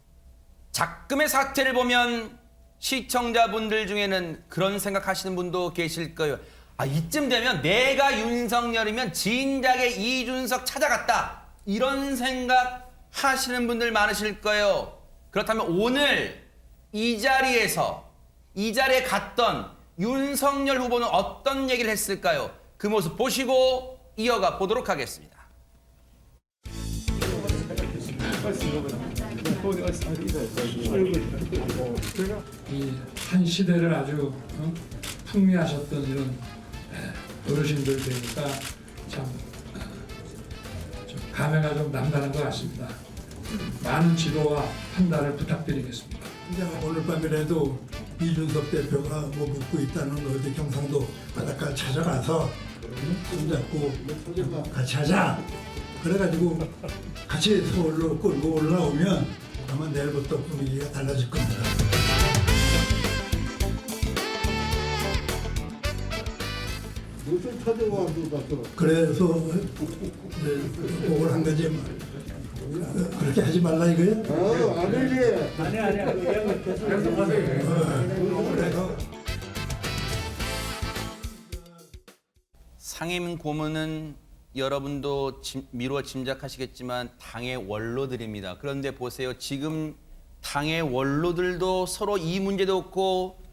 작금의 사태를 보면 시청자분들 중에는 그런 생각하시는 분도 계실 거예요. 아, 이쯤 되면 내가 윤석열이면 진작에 이준석 찾아갔다. 이런 생각 하시는 분들 많으실 거예요. 그렇다면 오늘 이 자리에 갔던 윤석열 후보는 어떤 얘기를 했을까요? 그 모습 보시고 이어가 보도록 하겠습니다. 이 한 시대를 아주 풍미하셨던 이런 어르신들 되니까 참 감회가 좀 남다른 것 같습니다. 많은 지도와 판단을 부탁드리겠습니다. 오늘 밤이라도 이준석 대표가 뭐 묻고 있다는 어디 경상도 바닷가 찾아가서 손잡고 같이 하자. 그래가지고 같이 서울로 끌고 올라오면 아마 내일부터 분위기가 달라질 겁니다. 무슨 찾아와서 그래서 그걸 한 거지. 그렇게 하지 말라 이거야? 아니야. 상임 고문은 여러분도 미루어 짐작하시겠지만 당의 원로들입니다. 그런데 보세요. 지금 당의 원로들도 서로 이 문제도 없고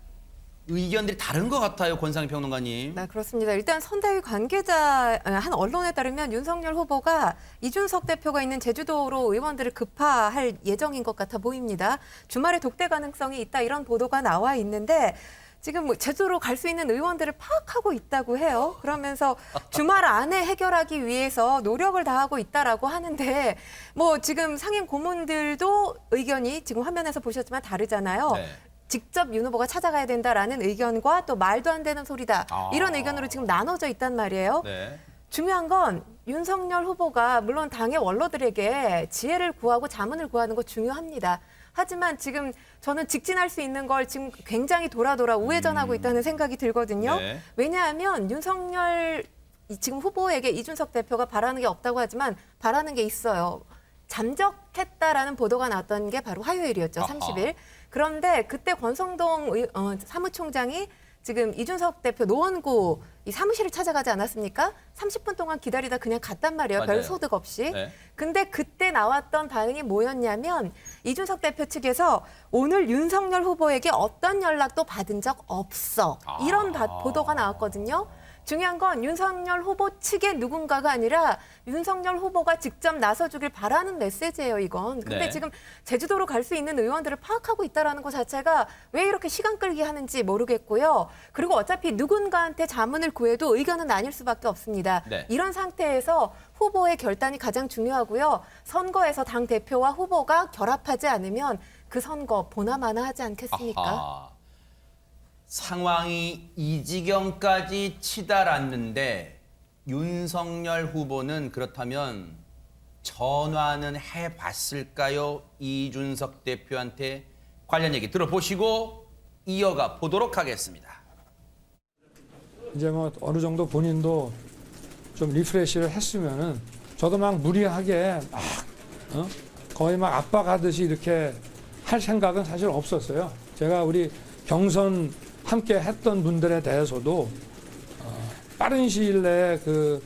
의견들이 다른 것 같아요. 권상희 평론가님. 네, 그렇습니다. 일단 선대위 관계자 한 언론에 따르면 윤석열 후보가 이준석 대표가 있는 제주도로 의원들을 급파할 예정인 것 같아 보입니다. 주말에 독대 가능성이 있다 이런 보도가 나와 있는데 지금 제주도로 갈 수 있는 의원들을 파악하고 있다고 해요. 그러면서 주말 안에 해결하기 위해서 노력을 다하고 있다라고 하는데 뭐 지금 상임 고문들도 의견이 지금 화면에서 보셨지만 다르잖아요. 네. 직접 윤 후보가 찾아가야 된다라는 의견과 또 말도 안 되는 소리다. 이런 의견으로 지금 나눠져 있단 말이에요. 네. 중요한 건 윤석열 후보가 물론 당의 원로들에게 지혜를 구하고 자문을 구하는 거 중요합니다. 하지만 지금 저는 직진할 수 있는 걸 지금 굉장히 돌아 우회전하고 있다는 생각이 들거든요. 네. 왜냐하면 윤석열 지금 후보에게 이준석 대표가 바라는 게 없다고 하지만 바라는 게 있어요. 잠적했다라는 보도가 나왔던 게 바로 화요일이었죠. 30일. 그런데 그때 권성동 사무총장이 지금 이준석 대표 노원구 이 사무실을 찾아가지 않았습니까? 30분 동안 기다리다 그냥 갔단 말이에요. 맞아요. 별 소득 없이. 네. 근데 그때 나왔던 반응이 뭐였냐면 이준석 대표 측에서 오늘 윤석열 후보에게 어떤 연락도 받은 적 없어. 이런 보도가 나왔거든요. 중요한 건 윤석열 후보 측의 누군가가 아니라 윤석열 후보가 직접 나서주길 바라는 메시지예요, 이건. 근데 네. 지금 제주도로 갈 수 있는 의원들을 파악하고 있다는 것 자체가 왜 이렇게 시간 끌기 하는지 모르겠고요. 그리고 어차피 누군가한테 자문을 구해도 의견은 나뉠 수밖에 없습니다. 네. 이런 상태에서 후보의 결단이 가장 중요하고요. 선거에서 당 대표와 후보가 결합하지 않으면 그 선거 보나마나 하지 않겠습니까? 아하. 상황이 이 지경까지 치달았는데 윤석열 후보는 그렇다면 전화는 해봤을까요? 이준석 대표한테 관련 얘기 들어보시고 이어가 보도록 하겠습니다. 이제 뭐 어느 정도 본인도 좀 리프레시를 했으면은 저도 막 무리하게 막 거의 막 압박하듯이 이렇게 할 생각은 사실 없었어요. 제가 우리 경선 함께 했던 분들에 대해서도 빠른 시일 내에 그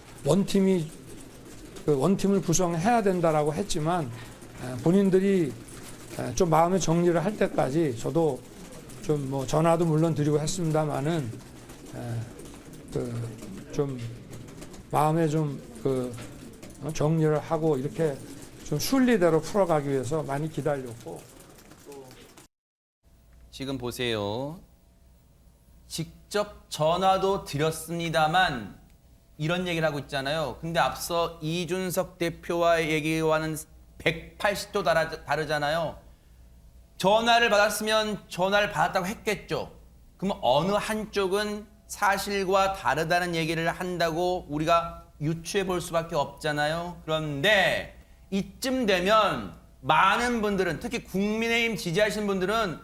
원팀을 구성해야 된다라고 했지만 본인들이 좀 마음의 정리를 할 때까지 저도 좀 뭐 전화도 물론 드리고 했습니다만은 좀 마음에 좀 정리를 하고 이렇게 좀 순리대로 풀어가기 위해서 많이 기다렸고. 지금 보세요. 직접 전화도 드렸습니다만 이런 얘기를 하고 있잖아요. 근데 앞서 이준석 대표와의 얘기와는 180도 다르잖아요. 전화를 받았으면 전화를 받았다고 했겠죠. 그럼 어느 한쪽은 사실과 다르다는 얘기를 한다고 우리가 유추해 볼 수밖에 없잖아요. 그런데 이쯤 되면 많은 분들은, 특히 국민의힘 지지하시는 분들은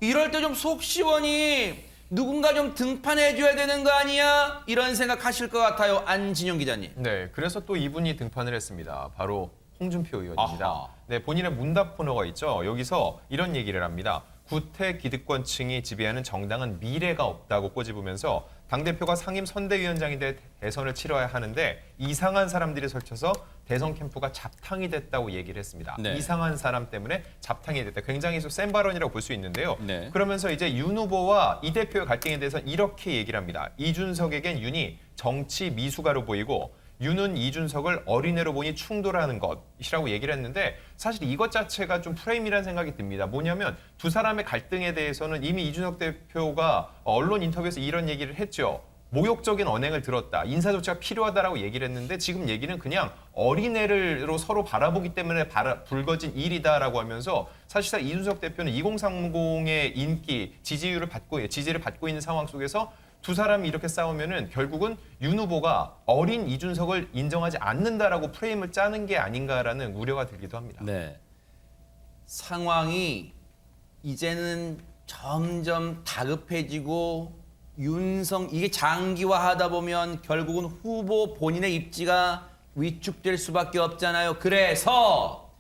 이럴 때 좀 속 시원히 누군가 좀 등판해줘야 되는 거 아니야? 이런 생각하실 것 같아요. 안진영 기자님. 네, 그래서 또 이분이 등판을 했습니다. 바로 홍준표 의원입니다. 아하. 네, 본인의 문답 코너가 있죠. 여기서 이런 얘기를 합니다. 구태 기득권층이 지배하는 정당은 미래가 없다고 꼬집으면서 당대표가 상임 선대위원장이 돼 대선을 치러야 하는데 이상한 사람들이 설쳐서 대선 캠프가 잡탕이 됐다고 얘기를 했습니다. 네. 이상한 사람 때문에 잡탕이 됐다. 굉장히 좀 센 발언이라고 볼 수 있는데요. 네. 그러면서 이제 윤 후보와 이 대표의 갈등에 대해서 이렇게 얘기를 합니다. 이준석에겐 윤이 정치 미숙아로 보이고 윤은 이준석을 어린애로 보니 충돌하는 것이라고 얘기를 했는데 사실 이것 자체가 좀 프레임이라는 생각이 듭니다. 뭐냐면 두 사람의 갈등에 대해서는 이미 이준석 대표가 언론 인터뷰에서 이런 얘기를 했죠. 모욕적인 언행을 들었다. 인사조치가 필요하다라고 얘기를 했는데 지금 얘기는 그냥 어린애로 서로 바라보기 때문에 불거진 일이다라고 하면서 사실상 이준석 대표는 2030의 인기, 지지를 받고 있는 상황 속에서 두 사람이 이렇게 싸우면은 결국은 윤 후보가 어린 이준석을 인정하지 않는다라고 프레임을 짜는 게 아닌가라는 우려가 들기도 합니다. 네. 상황이 이제는 점점 다급해지고 이게 장기화하다 보면 결국은 후보 본인의 입지가 위축될 수밖에 없잖아요. 그래서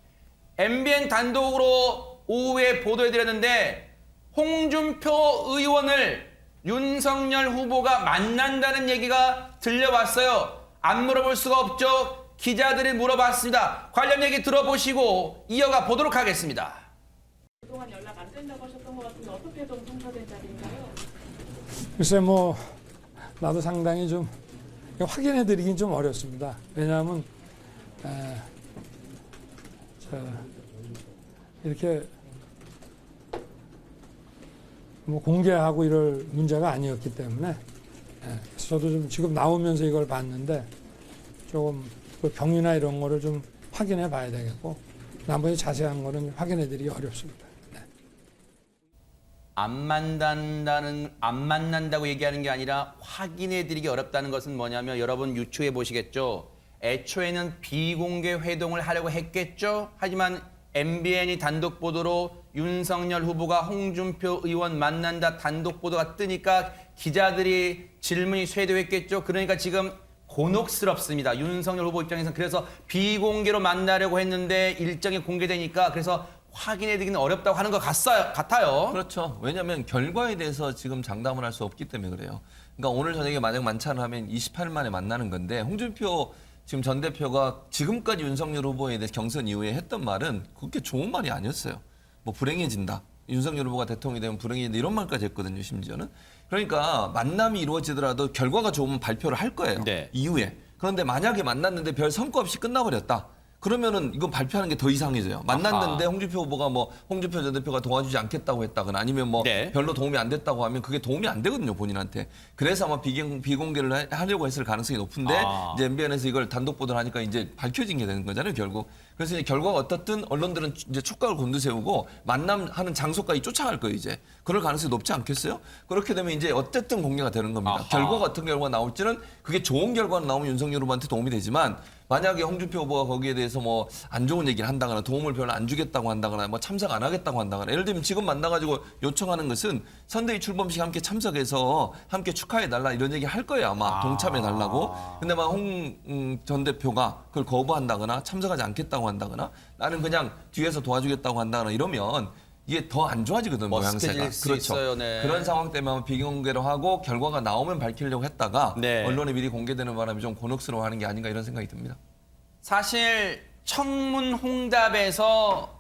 MBN 단독으로 오후에 보도해드렸는데 홍준표 의원을 윤석열 후보가 만난다는 얘기가 들려왔어요. 안 물어볼 수가 없죠. 기자들이 물어봤습니다. 관련 얘기 들어보시고 이어가 보도록 하겠습니다. 그동안 연락 안 된다고 하셨던 것 같은데 어떻게 좀 성사된 자리인가요? 글쎄 뭐 나도 상당히 좀 확인해드리긴 좀 어렵습니다. 왜냐하면 이렇게 뭐 공개하고 이럴 문제가 아니었기 때문에 저도 좀 지금 나오면서 이걸 봤는데 조금 그 병이나 이런 거를 좀 확인해 봐야 되겠고 나머지 자세한 거는 확인해 드리기 어렵습니다. 네. 안 만난다고 얘기하는 게 아니라 확인해 드리기 어렵다는 것은 뭐냐면 여러분 유추해 보시겠죠. 애초에는 비공개 회동을 하려고 했겠죠. 하지만 MBN이 단독 보도로 윤석열 후보가 홍준표 의원 만난다 단독 보도가 뜨니까 기자들이 질문이 쇄도했겠죠. 그러니까 지금 곤혹스럽습니다. 윤석열 후보 입장에서는 그래서 비공개로 만나려고 했는데 일정이 공개되니까 그래서 확인해드리기는 어렵다고 하는 것 같아요. 그렇죠. 왜냐하면 결과에 대해서 지금 장담을 할 수 없기 때문에 그래요. 그러니까 오늘 저녁에 만약 만찬을 하면 28일 만에 만나는 건데 홍준표 지금 전 대표가 지금까지 윤석열 후보에 대해 경선 이후에 했던 말은 그렇게 좋은 말이 아니었어요. 뭐 불행해진다. 윤석열 후보가 대통령이 되면 불행해진다. 이런 말까지 했거든요. 심지어는. 그러니까 만남이 이루어지더라도 결과가 좋으면 발표를 할 거예요. 네. 이후에. 그런데 만약에 만났는데 별 성과 없이 끝나버렸다. 그러면은 이건 발표하는 게 더 이상해져요. 만났는데 홍준표 후보가 뭐 홍준표 전 대표가 도와주지 않겠다고 했다거나 아니면 뭐 네. 별로 도움이 안 됐다고 하면 그게 도움이 안 되거든요, 본인한테. 그래서 아마 비공개를 하려고 했을 가능성이 높은데 이제 MBN에서 이걸 단독 보도를 하니까 이제 밝혀진 게 되는 거잖아요, 결국. 그래서 이제 결과가 어떻든 언론들은 이제 촉각을 곤두세우고 만남하는 장소까지 쫓아갈 거예요, 이제. 그럴 가능성이 높지 않겠어요? 그렇게 되면 이제 어쨌든 공개가 되는 겁니다. 결과가 어떤 결과가 나올지는 그게 좋은 결과가 나오면 윤석열 후보한테 도움이 되지만 만약에 홍준표 후보가 거기에 대해서 뭐 안 좋은 얘기를 한다거나 도움을 별로 안 주겠다고 한다거나 뭐 참석 안 하겠다고 한다거나 예를 들면 지금 만나가지고 요청하는 것은 선대위 출범식 함께 참석해서 함께 축하해달라 이런 얘기 할 거예요 아마 동참해달라고. 근데 막 홍 전 대표가 그걸 거부한다거나 참석하지 않겠다고 한다거나 나는 그냥 뒤에서 도와주겠다고 한다거나 이러면 이게 더 안 좋아지거든 모양새가. 머쓱해질 수 그렇죠. 있어요, 네. 그런 상황 때문에 아마 비공개로 하고 결과가 나오면 밝히려고 했다가 네. 언론에 미리 공개되는 바람에 좀 곤혹스러워하는 게 아닌가 이런 생각이 듭니다. 사실 청문 홍답에서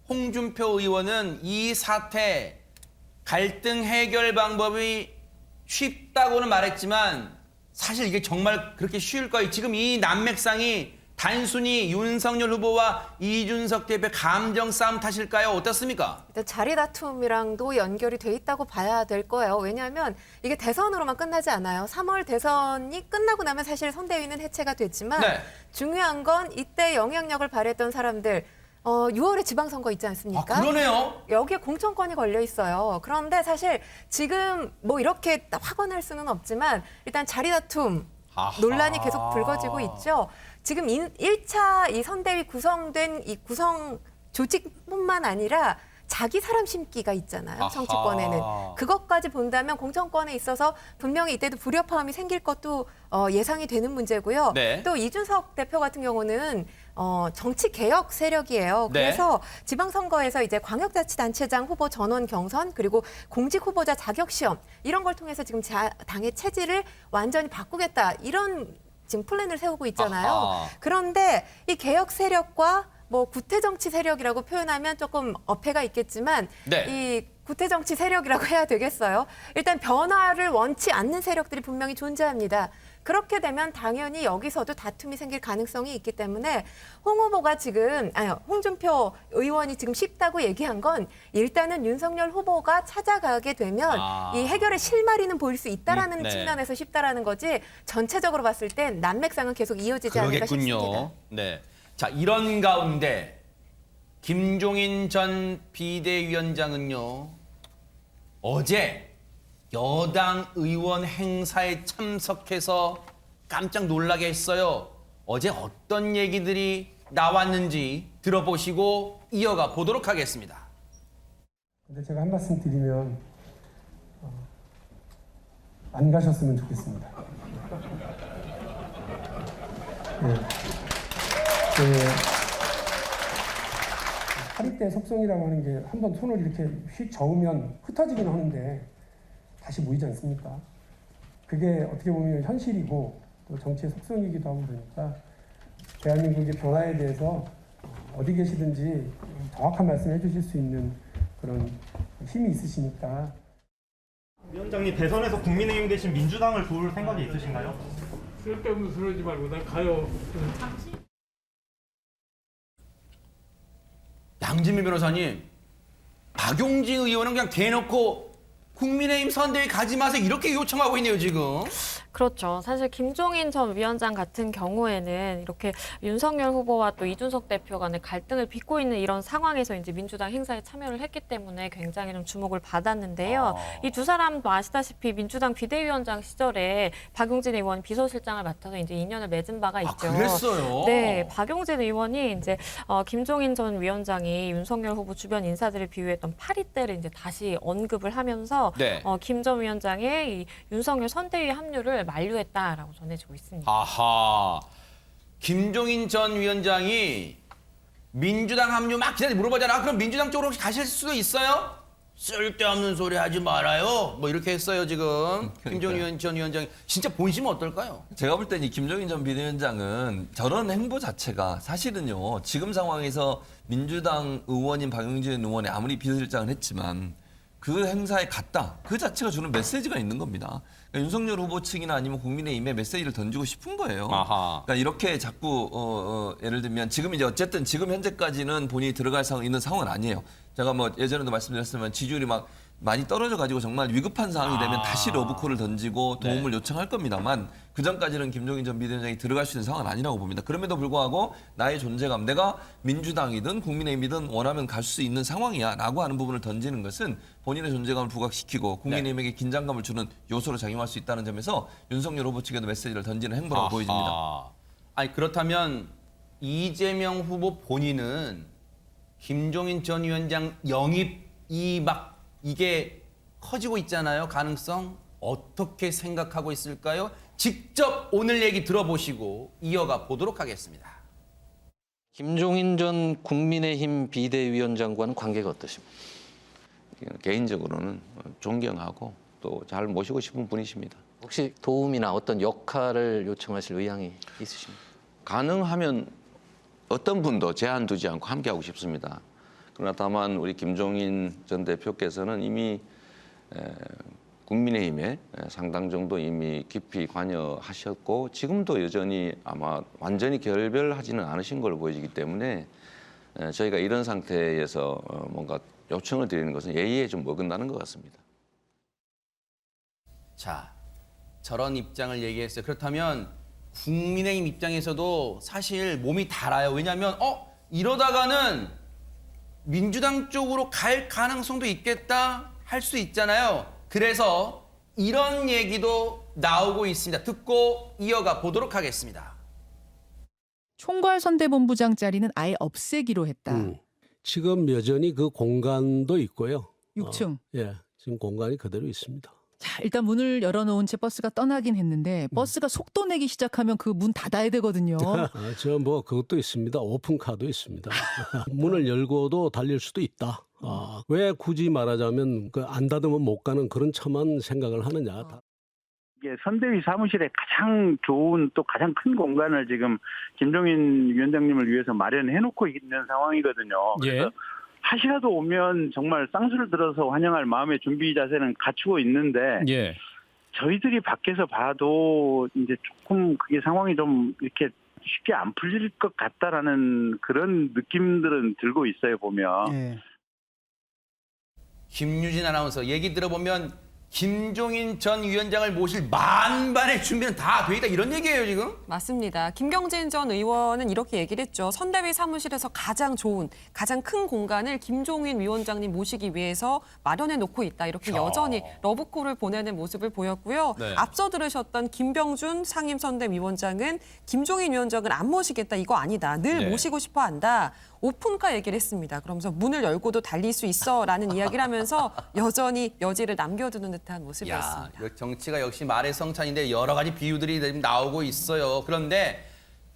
홍준표 의원은 이 사태 갈등 해결 방법이 쉽다고는 말했지만 사실 이게 정말 그렇게 쉬울까요? 지금 이 난맥상이 단순히 윤석열 후보와 이준석 대표 감정 싸움 탓일까요? 어떻습니까? 일단 자리 다툼이랑도 연결이 돼 있다고 봐야 될 거예요. 왜냐하면 이게 대선으로만 끝나지 않아요. 3월 대선이 끝나고 나면 사실 선대위는 해체가 됐지만 네. 중요한 건 이때 영향력을 발휘했던 사람들 6월에 지방선거 있지 않습니까? 아, 그러네요. 여기에 공천권이 걸려 있어요. 그런데 사실 지금 뭐 이렇게 확언할 수는 없지만 일단 자리 다툼 논란이 계속 불거지고 있죠. 지금 1차 이 선대위 구성된 이 구성 조직뿐만 아니라 자기 사람 심기가 있잖아요. 정치권에는. 그것까지 본다면 공천권에 있어서 분명히 이때도 불협화음이 생길 것도 예상이 되는 문제고요. 네. 또 이준석 대표 같은 경우는 정치 개혁 세력이에요. 네. 그래서 지방선거에서 이제 광역자치단체장 후보 전원 경선 그리고 공직 후보자 자격 시험 이런 걸 통해서 지금 당의 체질을 완전히 바꾸겠다 이런 지금 플랜을 세우고 있잖아요. 그런데 이 개혁 세력과 뭐 구태 정치 세력이라고 표현하면 조금 어폐가 있겠지만 네. 이 구태 정치 세력이라고 해야 되겠어요. 일단 변화를 원치 않는 세력들이 분명히 존재합니다. 그렇게 되면 당연히 여기서도 다툼이 생길 가능성이 있기 때문에 홍준표 의원이 지금 쉽다고 얘기한 건 일단은 윤석열 후보가 찾아가게 되면 이 해결의 실마리는 보일 수 있다라는 네. 측면에서 쉽다라는 거지 전체적으로 봤을 땐 난맥상은 계속 이어지지 않을까 싶습니다. 그러겠군요. 네. 자, 이런 가운데 김종인 전 비대위원장은요. 어제 여당 의원 행사에 참석해서 깜짝 놀라게 했어요. 어제 어떤 얘기들이 나왔는지 들어보시고 이어가 보도록 하겠습니다. 근데 제가 한 말씀 드리면 안 가셨으면 좋겠습니다. 네. 파리떼 속성이라고 하는 게 한번 손을 이렇게 휙 저으면 흩어지긴 하는데 다시 모이지 않습니까? 그게 어떻게 보면 현실이고 또 정치의 속성이기도 하고 그러니까 대한민국의 변화에 대해서 어디 계시든지 정확한 말씀해 주실 수 있는 그런 힘이 있으시니까. 위원장님 대선에서 국민의힘 대신 민주당을 도울 생각이 있으신가요? 쓸데없는 소리 하지 말고 난 가요. 양진미 변호사님, 박용진 의원은 그냥 대놓고 국민의힘 선대위 가지 마세요 이렇게 요청하고 있네요 지금. 그렇죠. 사실 김종인 전 위원장 같은 경우에는 이렇게 윤석열 후보와 또 이준석 대표 간의 갈등을 빚고 있는 이런 상황에서 이제 민주당 행사에 참여를 했기 때문에 굉장히 좀 주목을 받았는데요. 이 두 사람도 아시다시피 민주당 비대위원장 시절에 박용진 의원 비서실장을 맡아서 이제 인연을 맺은 바가 있죠. 그랬어요? 네, 박용진 의원이 이제 김종인 전 위원장이 윤석열 후보 주변 인사들을 비유했던 파리떼를 이제 다시 언급을 하면서 네. 김 전 위원장의 이 윤석열 선대위 합류를 만류했다라고 전해지고 있습니다. 아하. 김종인 전 위원장이 민주당 합류 막 기자들이 물어보잖아. 그럼 민주당 쪽으로 혹시 가실 수도 있어요? 쓸데없는 소리 하지 말아요. 뭐 이렇게 했어요 지금. 김종인 전 위원장이 진짜 본심은 어떨까요? 제가 볼 땐 이 김종인 전 비대위원장은 저런 행보 자체가 사실은요. 지금 상황에서 민주당 의원인 박용진 의원이 아무리 비서실장을 했지만 그 행사에 갔다. 그 자체가 주는 메시지가 있는 겁니다. 그러니까 윤석열 후보 측이나 아니면 국민의힘에 메시지를 던지고 싶은 거예요. 아하. 그러니까 이렇게 자꾸 예를 들면 지금 이제 어쨌든 지금 현재까지는 본인이 들어갈 있는 상황은 아니에요. 제가 뭐 예전에도 말씀드렸지만 지지율이 막 많이 떨어져 가지고 정말 위급한 상황이 되면 다시 러브콜을 던지고 도움을 요청할 겁니다만 그 전까지는 김종인 전 비대위원장이 들어갈 수 있는 상황은 아니라고 봅니다. 그럼에도 불구하고 나의 존재감, 내가 민주당이든 국민의힘이든 원하면 갈 수 있는 상황이야라고 하는 부분을 던지는 것은 본인의 존재감을 부각시키고 국민의힘에게 긴장감을 주는 요소로 작용할 수 있다는 점에서 윤석열 후보 측에도 메시지를 던지는 행보라고 보여집니다. 아니 그렇다면 이재명 후보 본인은 김종인 전 위원장 영입이 막 이게 커지고 있잖아요. 가능성 어떻게 생각하고 있을까요? 직접 오늘 얘기 들어보시고 이어가 보도록 하겠습니다. 김종인 전 국민의힘 비대위원장과는 관계가 어떠십니까? 개인적으로는 존경하고 또 잘 모시고 싶은 분이십니다. 혹시 도움이나 어떤 역할을 요청하실 의향이 있으십니까? 가능하면 어떤 분도 제한 두지 않고 함께하고 싶습니다. 그러나 다만 우리 김종인 전 대표께서는 이미 국민의힘에 상당 정도 이미 깊이 관여하셨고 지금도 여전히 아마 완전히 결별하지는 않으신 걸로 보여지기 때문에 저희가 이런 상태에서 뭔가 요청을 드리는 것은 예의에 좀 어긋나는 것 같습니다. 자, 저런 입장을 얘기했어요. 그렇다면 국민의힘 입장에서도 사실 몸이 달아요. 왜냐하면 이러다가는 민주당 쪽으로 갈 가능성도 있겠다 할 수 있잖아요. 그래서 이런 얘기도 나오고 있습니다. 듣고 이어가 보도록 하겠습니다. 총괄선대본부장 자리는 아예 없애기로 했다. 지금 여전히 그 공간도 있고요. 6층. 지금 공간이 그대로 있습니다. 자, 일단 문을 열어놓은 채 버스가 떠나긴 했는데 버스가 속도 내기 시작하면 그 문 닫아야 되거든요. 저 뭐 그것도 있습니다. 오픈카도 있습니다. 문을 열고도 달릴 수도 있다. 왜 굳이 말하자면 그 안 닫으면 못 가는 그런 첨한 생각을 하느냐. 이게 선대위 사무실에 가장 좋은 또 가장 큰 공간을 지금 김종인 위원장님을 위해서 마련해놓고 있는 상황이거든요. 그래서 하시라도 오면 정말 쌍수를 들어서 환영할 마음의 준비 자세는 갖추고 있는데 저희들이 밖에서 봐도 이제 조금 그게 상황이 좀 이렇게 쉽게 안 풀릴 것 같다라는 그런 느낌들은 들고 있어요, 보면. 김유진 아나운서 얘기 들어보면 김종인 전 위원장을 모실 만반의 준비는 다 돼 있다 이런 얘기예요 지금? 맞습니다. 김경진 전 의원은 이렇게 얘기를 했죠. 선대위 사무실에서 가장 좋은, 가장 큰 공간을 김종인 위원장님 모시기 위해서 마련해 놓고 있다. 이렇게 여전히 러브콜을 보내는 모습을 보였고요. 앞서 들으셨던 김병준 상임선대위원장은 김종인 위원장을 안 모시겠다. 이거 아니다. 늘 모시고 싶어 한다. 오픈카 얘기를 했습니다. 그러면서 문을 열고도 달릴 수 있어라는 이야기를 하면서 여전히 여지를 남겨두는 듯한 모습이었습니다. 정치가 역시 말의 성찬인데 여러 가지 비유들이 나오고 있어요. 그런데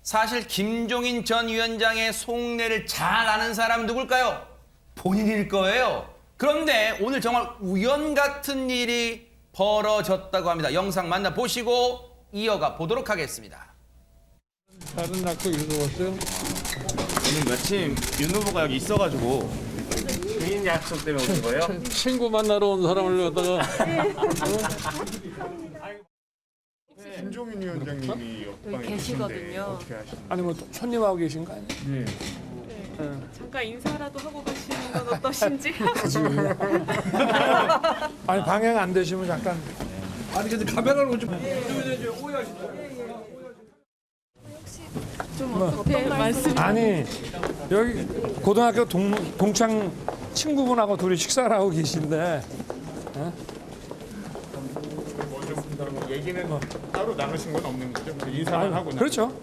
사실 김종인 전 위원장의 속내를 잘 아는 사람은 누굴까요? 본인일 거예요. 그런데 오늘 정말 우연 같은 일이 벌어졌다고 합니다. 영상 만나보시고 이어가 보도록 하겠습니다. 다른 약속 읽어봤어요? 오늘 마침 윤 후보가 여기 있어가지고 개인 약속 때문에 오신 거예요? 친구 만나러 온 사람을 갖다가 김종인 위원장님이 여기 계시거든요. 어떻게 하시나요? 아니 뭐 손님하고 계신 거 아니에요? 잠깐 인사라도 하고 가시는 건 어떠신지? 아니 방향 안 되시면 잠깐. 아니 근데 카메라로 좀 오해하신다. 좀 어떻게 말씀? 아니 여기 고등학교 동창 친구분하고 둘이 식사를 하고 계신데. 얘기는 따로 나누신 건 없는 거죠? 인사만 하고 그렇죠.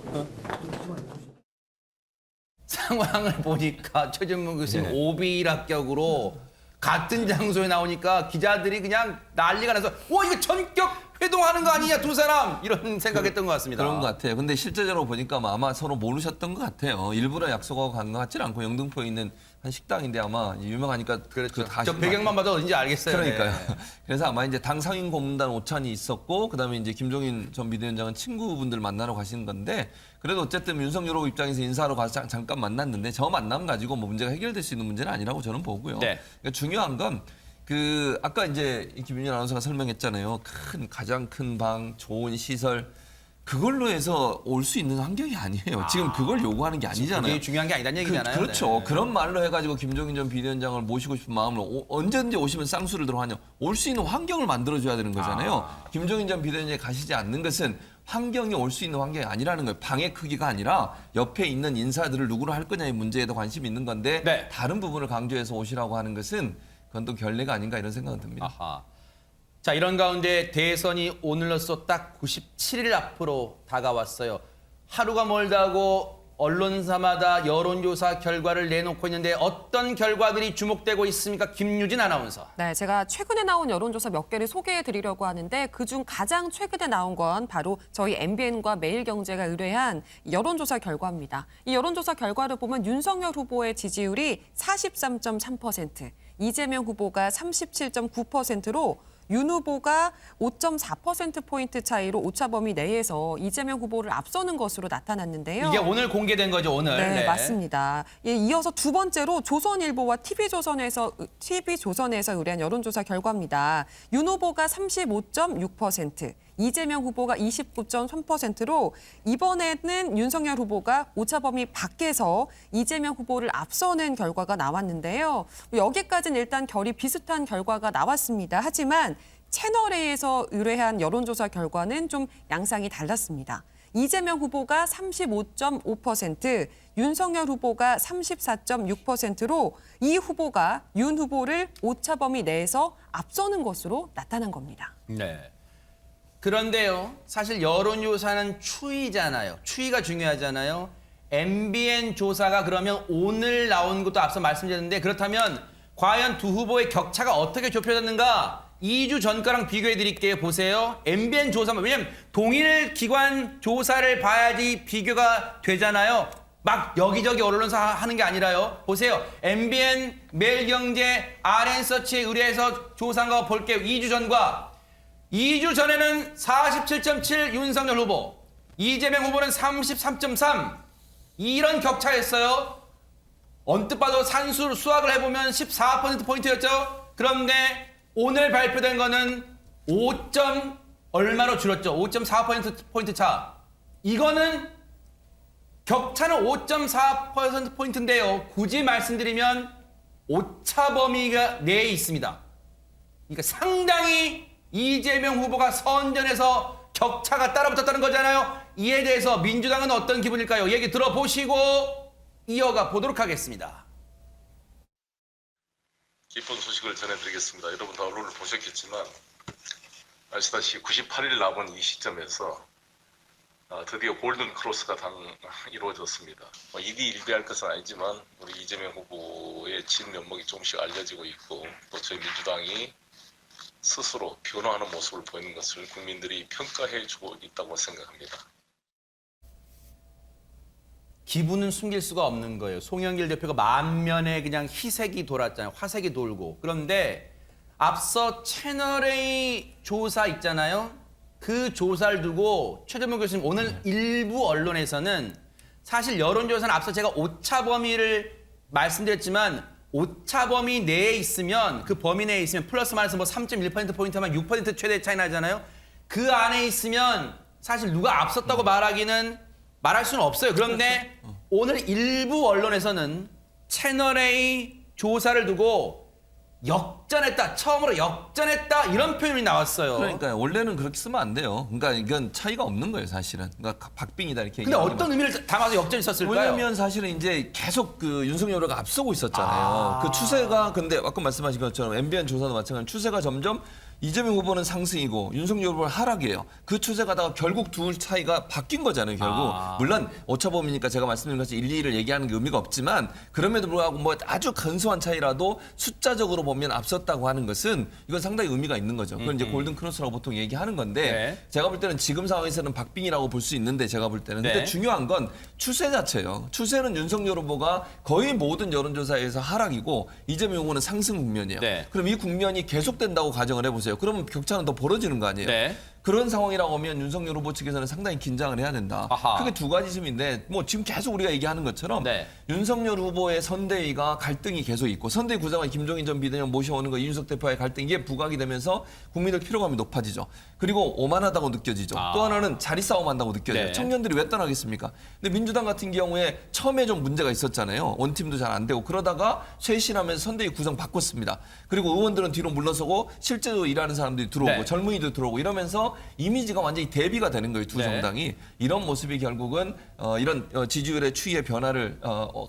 상황을 보니까 최전문 교수님 오비일 합격으로 같은 장소에 나오니까 기자들이 그냥 난리가 나서 이거 전격 회동하는 거 아니냐 두 사람 이런 생각했던 것 같습니다. 그런 것 같아요. 근데 실제적으로 보니까 아마 서로 모르셨던 것 같아요. 일부러 약속하고 간 것 같지는 않고 영등포에 있는 한 식당인데 아마 유명하니까 그렇죠. 다 저 배경만 봐도 어딘지 알겠어요. 그러니까요. 네. 그래서 아마 이제 당 상임 고문단 오찬이 있었고 그다음에 이제 김종인 전 비대위원장은 친구분들 만나러 가시는 건데 그래도 어쨌든 윤석열 후보 입장에서 인사하러 가서 잠깐 만났는데 저 만남 가지고 뭐 문제가 해결될 수 있는 문제는 아니라고 저는 보고요. 네. 그러니까 중요한 건 아까 이제 김윤희 아나운서가 설명했잖아요. 가장 큰 방, 좋은 시설 그걸로 해서 올 수 있는 환경이 아니에요. 지금 그걸 요구하는 게 아니잖아요. 그게 중요한 게 아니다는 얘기잖아요. 그렇죠. 네. 그런 말로 해가지고 김종인 전 비대위원장을 모시고 싶은 마음으로 언제든지 오시면 쌍수를 들어하냐. 올 수 있는 환경을 만들어줘야 되는 거잖아요. 김종인 전 비대위원장이 가시지 않는 것은 환경이 올 수 있는 환경이 아니라는 거예요. 방의 크기가 아니라 옆에 있는 인사들을 누구로 할 거냐의 문제에도 관심이 있는 건데 네. 다른 부분을 강조해서 오시라고 하는 것은 그건 또 결례가 아닌가 이런 생각은 듭니다. 아하. 자, 이런 가운데 대선이 오늘로써 딱 97일 앞으로 다가왔어요. 하루가 멀다고 언론사마다 여론조사 결과를 내놓고 있는데 어떤 결과들이 주목되고 있습니까? 김유진 아나운서. 네, 제가 최근에 나온 여론조사 몇 개를 소개해 드리려고 하는데 그중 가장 최근에 나온 건 바로 저희 MBN과 매일경제가 의뢰한 여론조사 결과입니다. 이 여론조사 결과를 보면 윤석열 후보의 지지율이 43.3%, 이재명 후보가 37.9%로 윤 후보가 5.4%포인트 차이로 오차범위 내에서 이재명 후보를 앞서는 것으로 나타났는데요. 이게 오늘 공개된 거죠, 오늘. 네, 맞습니다. 이어서 두 번째로 조선일보와 TV조선에서 의뢰한 여론조사 결과입니다. 윤 후보가 35.6%, 이재명 후보가 29.3%로 이번에는 윤석열 후보가 오차범위 밖에서 이재명 후보를 앞서는 결과가 나왔는데요. 여기까지는 일단 결이 비슷한 결과가 나왔습니다. 하지만 채널A에서 의뢰한 여론조사 결과는 좀 양상이 달랐습니다. 이재명 후보가 35.5%, 윤석열 후보가 34.6%로 이 후보가 윤 후보를 오차범위 내에서 앞서는 것으로 나타난 겁니다. 네. 그런데요, 사실 여론조사는 추이잖아요. 추이가 중요하잖아요. MBN 조사가 그러면 오늘 나온 것도 앞서 말씀드렸는데 그렇다면 과연 두 후보의 격차가 어떻게 좁혀졌는가? 2주 전과랑 비교해 드릴게요. 보세요. MBN 조사만. 왜냐면 동일 기관 조사를 봐야지 비교가 되잖아요. 막 여기저기 언론사 하는 게 아니라요. 보세요. MBN, 매일경제, RN서치에 의뢰해서 조사한 거 볼게요. 2주 전과. 2주 전에는 47.7 윤석열 후보, 이재명 후보는 33.3. 이런 격차였어요. 언뜻 봐도 수학을 해보면 14%포인트였죠. 그런데 오늘 발표된 거는 5점 얼마로 줄었죠. 5.4%포인트 차. 이거는 격차는 5.4%포인트인데요. 굳이 말씀드리면 오차 범위가 내에 있습니다. 그러니까 상당히 이재명 후보가 선전해서 격차가 따라붙었다는 거잖아요. 이에 대해서 민주당은 어떤 기분일까요? 얘기 들어보시고 이어가 보도록 하겠습니다. 기쁜 소식을 전해드리겠습니다. 여러분 다 언론을 보셨겠지만 아시다시피 98일 남은 이 시점에서 드디어 골든 크로스가 이루어졌습니다. 일비할 것은 아니지만 우리 이재명 후보의 진 면목이 조금씩 알려지고 있고 또 저희 민주당이 스스로 변화하는 모습을 보이는 것을 국민들이 평가해주고 있다고 생각합니다. 기분은 숨길 수가 없는 거예요. 송영길 대표가 만면에 그냥 희색이 돌았잖아요. 화색이 돌고. 그런데 앞서 채널A 조사 있잖아요. 그 조사를 두고 최재명 교수님 오늘 일부 언론에서는 사실 여론조사는 앞서 제가 오차 범위를 말씀드렸지만 오차 범위 내에 있으면 그 범위 내에 있으면 플러스 마이너스 뭐 3.1%포인트만 6% 최대 차이 나잖아요. 그 안에 있으면 사실 누가 앞섰다고 말할 수는 없어요. 그런데 오늘 일부 언론에서는 채널A 조사를 두고 역전했다, 처음으로 역전했다 이런 표현이 나왔어요. 그러니까요. 원래는 그렇게 쓰면 안 돼요. 그러니까 이건 차이가 없는 거예요, 사실은. 그러니까 박빙이다 이렇게. 근데 어떤 의미를 담아서 역전이 있었을까요? 왜냐면 사실은 이제 계속 윤석열 후보가 앞서고 있었잖아요. 그 추세가 근데 아까 말씀하신 것처럼 MBN 조사도 마찬가지로 추세가 점점 이재명 후보는 상승이고 윤석열 후보는 하락이에요. 그 추세 가다가 결국 둘 차이가 바뀐 거잖아요. 결국 물론 오차범위니까 제가 말씀드린 것처럼 1, 2를 얘기하는 게 의미가 없지만 그럼에도 불구하고 뭐 아주 근소한 차이라도 숫자적으로 보면 앞섰다고 하는 것은 이건 상당히 의미가 있는 거죠. 그건 이제 골든 크로스라고 보통 얘기하는 건데 제가 볼 때는 지금 상황에서는 박빙이라고 볼 수 있는데 제가 볼 때는 근데 중요한 건 추세 자체예요. 추세는 윤석열 후보가 거의 모든 여론조사에서 하락이고 이재명 후보는 상승 국면이에요. 그럼 이 국면이 계속된다고 가정을 해보세요. 그러면 격차는 더 벌어지는 거 아니에요. 그런 상황이라고 하면 윤석열 후보 측에서는 상당히 긴장을 해야 된다. 크게 두 가지 점인데 뭐 지금 계속 우리가 얘기하는 것처럼 윤석열 후보의 선대위가 갈등이 계속 있고 선대위 구성원 김종인 전 비대위원 모셔오는 거 이준석 대표와의 갈등 이게 부각이 되면서 국민들 피로감이 높아지죠. 그리고 오만하다고 느껴지죠. 또 하나는 자리 싸움한다고 느껴져요. 청년들이 왜 떠나겠습니까? 근데 민주당 같은 경우에 처음에 좀 문제가 있었잖아요. 원팀도 잘 안 되고 그러다가 쇄신하면서 선대위 구성 바꿨습니다. 그리고 의원들은 뒤로 물러서고 실제로 일하는 사람들이 들어오고 젊은이도 들어오고 이러면서 이미지가 완전히 대비가 되는 거예요. 두 정당이. 이런 모습이 결국은 이런 지지율의 추이의 변화를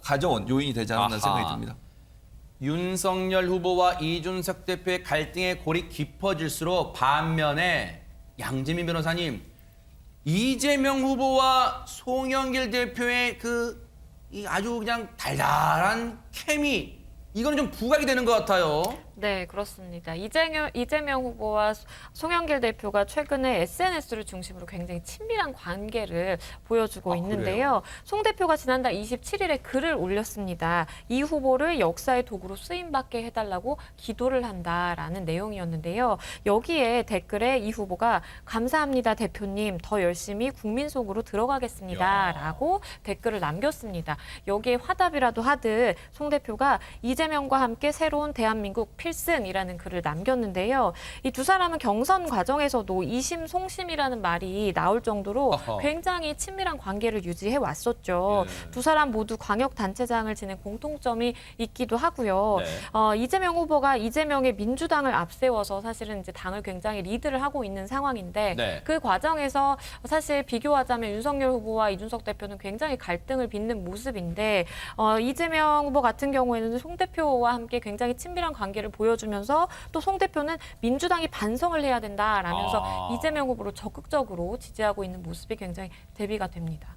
가져온 요인이 되지 않았나 생각이 듭니다. 윤석열 후보와 이준석 대표의 갈등의 골이 깊어질수록 반면에 양재민 변호사님, 이재명 후보와 송영길 대표의 이 아주 그냥 달달한 케미, 이거는 좀 부각이 되는 것 같아요. 네, 그렇습니다. 이재명 후보와 송영길 대표가 최근에 SNS를 중심으로 굉장히 친밀한 관계를 보여주고 있는데요. 그래요? 송 대표가 지난달 27일에 글을 올렸습니다. 이 후보를 역사의 도구로 쓰임받게 해달라고 기도를 한다라는 내용이었는데요. 여기에 댓글에 이 후보가 감사합니다 대표님, 더 열심히 국민 속으로 들어가겠습니다 라고 댓글을 남겼습니다. 여기에 화답이라도 하듯 송 대표가 이재명과 함께 새로운 대한민국 필승이라는 글을 남겼는데요. 이 두 사람은 경선 과정에서도 이심송심이라는 말이 나올 정도로 굉장히 친밀한 관계를 유지해 왔었죠. 두 사람 모두 광역단체장을 지낸 공통점이 있기도 하고요. 이재명 후보가 이재명의 민주당을 앞세워서 사실은 이제 당을 굉장히 리드를 하고 있는 상황인데 그 과정에서 사실 비교하자면 윤석열 후보와 이준석 대표는 굉장히 갈등을 빚는 모습인데 이재명 후보 같은 경우에는 송 대표와 함께 굉장히 친밀한 관계를 보여주면서 또 송 대표는 민주당이 반성을 해야 된다라면서 이재명 후보를 적극적으로 지지하고 있는 모습이 굉장히 대비가 됩니다.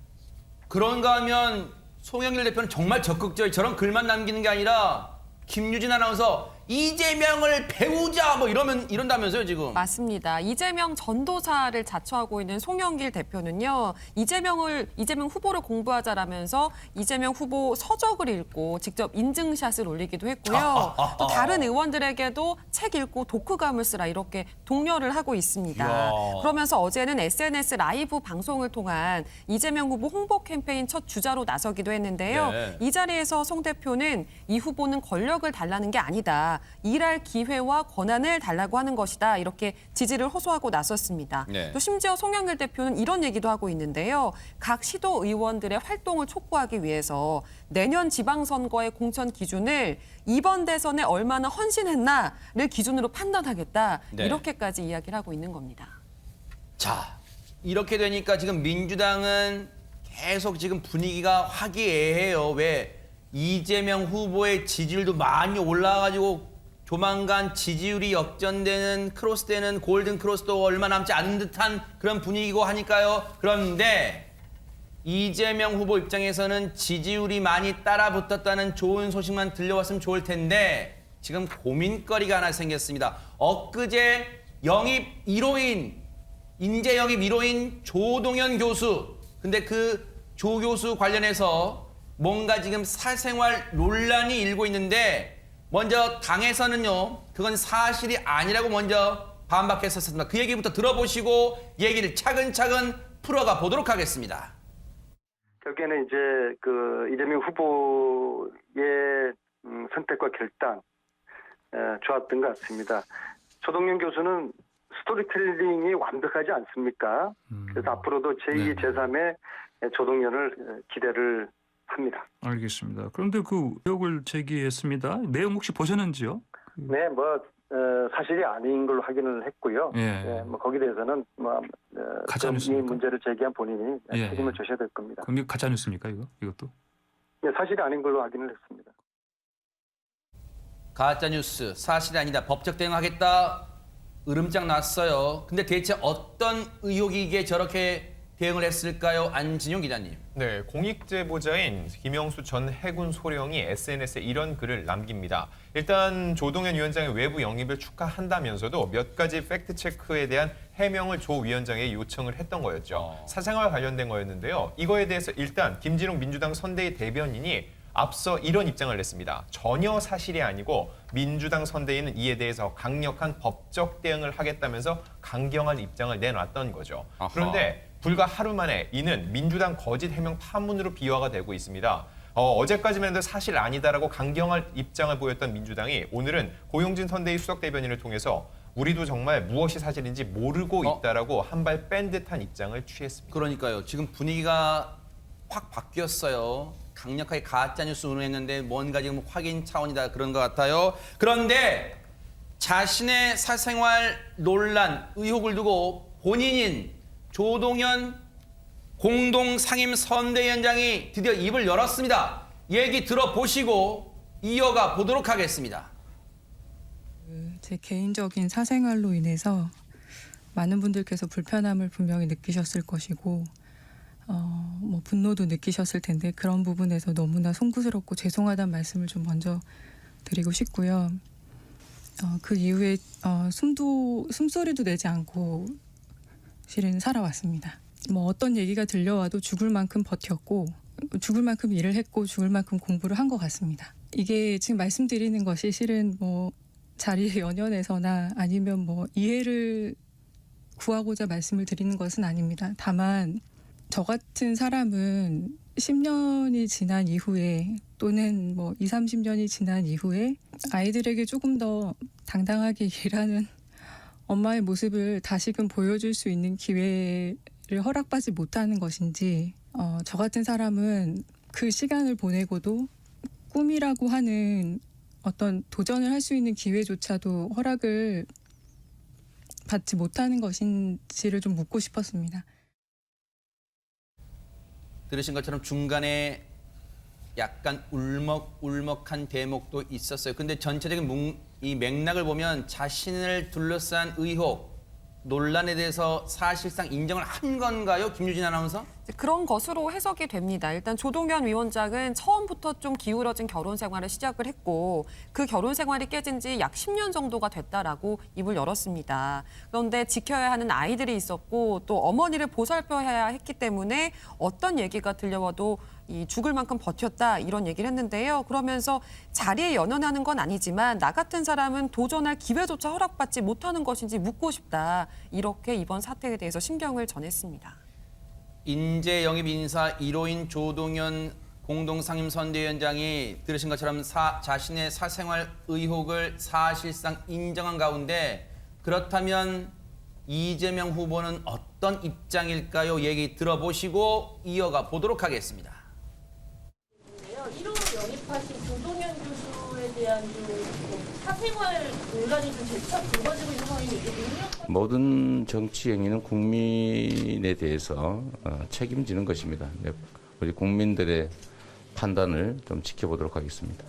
그런가 하면 송영길 대표는 정말 적극적이 저런 글만 남기는 게 아니라 김유진 아나운서 이재명을 배우자 뭐 이런다면서요 지금. 맞습니다. 이재명 전도사를 자처하고 있는 송영길 대표는요. 이재명 후보를 공부하자라면서 이재명 후보 서적을 읽고 직접 인증샷을 올리기도 했고요. 또 다른 의원들에게도 책 읽고 독후감을 쓰라 이렇게 독려를 하고 있습니다. 그러면서 어제는 SNS 라이브 방송을 통한 이재명 후보 홍보 캠페인 첫 주자로 나서기도 했는데요. 이 자리에서 송 대표는 이 후보는 권력을 달라는 게 아니다. 일할 기회와 권한을 달라고 하는 것이다. 이렇게 지지를 호소하고 나섰습니다. 또 심지어 송영길 대표는 이런 얘기도 하고 있는데요. 각 시도 의원들의 활동을 촉구하기 위해서 내년 지방선거의 공천 기준을 이번 대선에 얼마나 헌신했나를 기준으로 판단하겠다. 이렇게까지 이야기를 하고 있는 겁니다. 자, 이렇게 되니까 지금 민주당은 계속 지금 분위기가 화기애애해요. 왜? 이재명 후보의 지지율도 많이 올라가지고 조만간 지지율이 역전되는 크로스되는 골든 크로스도 얼마 남지 않은 듯한 그런 분위기고 하니까요. 그런데 이재명 후보 입장에서는 지지율이 많이 따라붙었다는 좋은 소식만 들려왔으면 좋을 텐데 지금 고민거리가 하나 생겼습니다. 엊그제 영입 1호인, 인재 영입 1호인 조동현 교수. 근데 그 조 교수 관련해서 뭔가 지금 사생활 논란이 일고 있는데 먼저 당에서는요. 그건 사실이 아니라고 먼저 반박했었습니다. 그 얘기부터 들어보시고 얘기를 차근차근 풀어가 보도록 하겠습니다. 결국에는 이제 그 이재명 후보의 선택과 결단 좋았던 것 같습니다. 조동현 교수는 스토리텔링이 완벽하지 않습니까? 그래서 앞으로도 제2, 제3의 조동현을 기대를 합니다. 알겠습니다. 그런데 그 의혹을 제기했습니다. 내용 혹시 보셨는지요? 네, 사실이 아닌 걸로 확인을 했고요. 뭐 거기에 대해서는 이 문제를 제기한 본인이 책임을 져야 될 겁니다. 그럼 이거 가짜 뉴스입니까, 이것도? 네, 사실이 아닌 걸로 확인을 했습니다. 가짜 뉴스, 사실이 아니다. 법적 대응하겠다. 으름장 났어요. 근데 대체 어떤 의혹이기에 저렇게 대응을 했을까요? 안진용 기자님. 네, 공익제보자인 김영수 전 해군 소령이 SNS에 이런 글을 남깁니다. 일단 조동현 위원장의 외부 영입을 축하한다면서도 몇 가지 팩트체크에 대한 해명을 조 위원장에게 요청을 했던 거였죠. 사생활 관련된 거였는데요. 이거에 대해서 일단 김진욱 민주당 선대위 대변인이 앞서 이런 입장을 냈습니다. 전혀 사실이 아니고 민주당 선대위는 이에 대해서 강력한 법적 대응을 하겠다면서 강경한 입장을 내놨던 거죠. 아하. 그런데 불과 하루 만에 이는 민주당 거짓 해명 파문으로 비화가 되고 있습니다. 어제까지만 해도 사실 아니다라고 강경한 입장을 보였던 민주당이 오늘은 고용진 선대위 수석 대변인을 통해서 우리도 정말 무엇이 사실인지 모르고 있다라고 한 발 뺀 듯한 입장을 취했습니다. 그러니까요. 지금 분위기가 확 바뀌었어요. 강력하게 가짜뉴스 운운했는데 뭔가 지금 확인 차원이다 그런 것 같아요. 그런데 자신의 사생활 논란, 의혹을 두고 본인인 조동현 공동상임선대위원장이 드디어 입을 열었습니다. 얘기 들어보시고 이어가 보도록 하겠습니다. 제 개인적인 사생활로 인해서 많은 분들께서 불편함을 분명히 느끼셨을 것이고 뭐 분노도 느끼셨을 텐데 그런 부분에서 너무나 송구스럽고 죄송하다는 말씀을 좀 먼저 드리고 싶고요. 그 이후에 숨소리도 내지 않고 실은 살아왔습니다. 뭐 어떤 얘기가 들려와도 죽을 만큼 버텼고 죽을 만큼 일을 했고 죽을 만큼 공부를 한 것 같습니다. 이게 지금 말씀드리는 것이 실은 뭐 자리에 연연해서나 아니면 뭐 이해를 구하고자 말씀을 드리는 것은 아닙니다. 다만 저 같은 사람은 10년이 지난 이후에 또는 뭐 20, 30년이 지난 이후에 아이들에게 조금 더 당당하게 일하는 엄마의 모습을 다시금 보여줄 수 있는 기회를 허락받지 못하는 것인지 저 같은 사람은 그 시간을 보내고도 꿈이라고 하는 어떤 도전을 할 수 있는 기회조차도 허락을 받지 못하는 것인지를 좀 묻고 싶었습니다. 들으신 것처럼 중간에 약간 울먹울먹한 대목도 있었어요. 근데 전체적인 이 맥락을 보면 자신을 둘러싼 의혹, 논란에 대해서 사실상 인정을 한 건가요? 김유진 아나운서? 그런 것으로 해석이 됩니다. 일단 조동현 위원장은 처음부터 좀 기울어진 결혼 생활을 시작을 했고 그 결혼 생활이 깨진 지 약 10년 정도가 됐다라고 입을 열었습니다. 그런데 지켜야 하는 아이들이 있었고 또 어머니를 보살펴야 했기 때문에 어떤 얘기가 들려와도 이 죽을 만큼 버텼다 이런 얘기를 했는데요. 그러면서 자리에 연연하는 건 아니지만 나 같은 사람은 도전할 기회조차 허락받지 못하는 것인지 묻고 싶다. 이렇게 이번 사태에 대해서 심경을 전했습니다. 인재 영입 인사 1호인 조동현 공동상임선대위원장이 들으신 것처럼 자신의 사생활 의혹을 사실상 인정한 가운데 그렇다면 이재명 후보는 어떤 입장일까요? 얘기 들어보시고 이어가 보도록 하겠습니다. 1호로 영입하신 조동현 교수에 대한 사생활 논란이 좀 재차 불거지고 있는 상황이거든요. 모든 정치 행위는 국민에 대해서 책임지는 것입니다. 우리 국민들의 판단을 좀 지켜보도록 하겠습니다.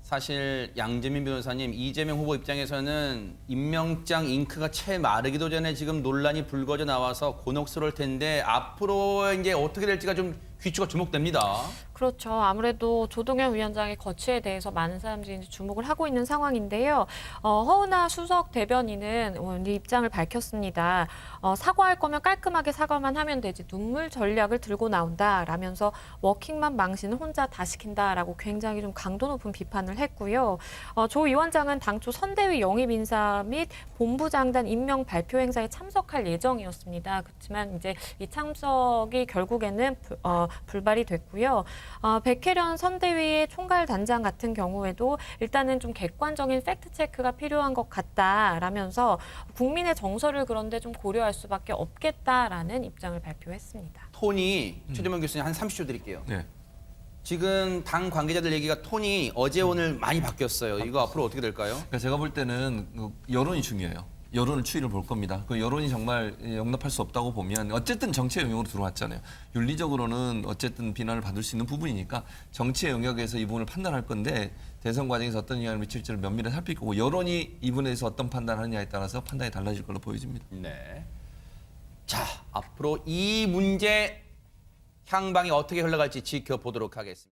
사실 양재민 변호사님, 이재명 후보 입장에서는 임명장 잉크가 채 마르기도 전에 지금 논란이 불거져 나와서 곤혹스러울 텐데 앞으로 이제 어떻게 될지가 좀 귀추가 주목됩니다. 그렇죠. 아무래도 조동현 위원장의 거취에 대해서 많은 사람들이 이제 주목을 하고 있는 상황인데요. 허은하 수석 대변인은 오늘 입장을 밝혔습니다. 사과할 거면 깔끔하게 사과만 하면 되지 눈물 전략을 들고 나온다라면서 워킹맘 망신을 혼자 다 시킨다라고 굉장히 좀 강도 높은 비판을 했고요. 조 위원장은 당초 선대위 영입 인사 및 본부장단 임명 발표 행사에 참석할 예정이었습니다. 그렇지만 이제 이 참석이 결국에는 불발이 됐고요. 백혜련 선대위의 총괄 단장 같은 경우에도 일단은 좀 객관적인 팩트 체크가 필요한 것 같다라면서 국민의 정서를 그런데 좀 고려할 수밖에 없겠다라는 입장을 발표했습니다. 톤이 최재명 교수님 한 30초 드릴게요. 네. 지금 당 관계자들 얘기가 톤이 어제 오늘 많이 바뀌었어요. 이거 앞으로 어떻게 될까요? 그러니까 제가 볼 때는 여론이 중요해요. 여론을 추이를 볼 겁니다. 그 여론이 정말 용납할 수 없다고 보면 어쨌든 정치의 영역으로 들어왔잖아요. 윤리적으로는 어쨌든 비난을 받을 수 있는 부분이니까 정치의 영역에서 이 부분을 판단할 건데 대선 과정에서 어떤 영향을 미칠지를 면밀히 살필 거고 여론이 이 부분에 대해서 어떤 판단을 하느냐에 따라서 판단이 달라질 걸로 보여집니다. 네. 자, 앞으로 이 문제 향방이 어떻게 흘러갈지 지켜보도록 하겠습니다.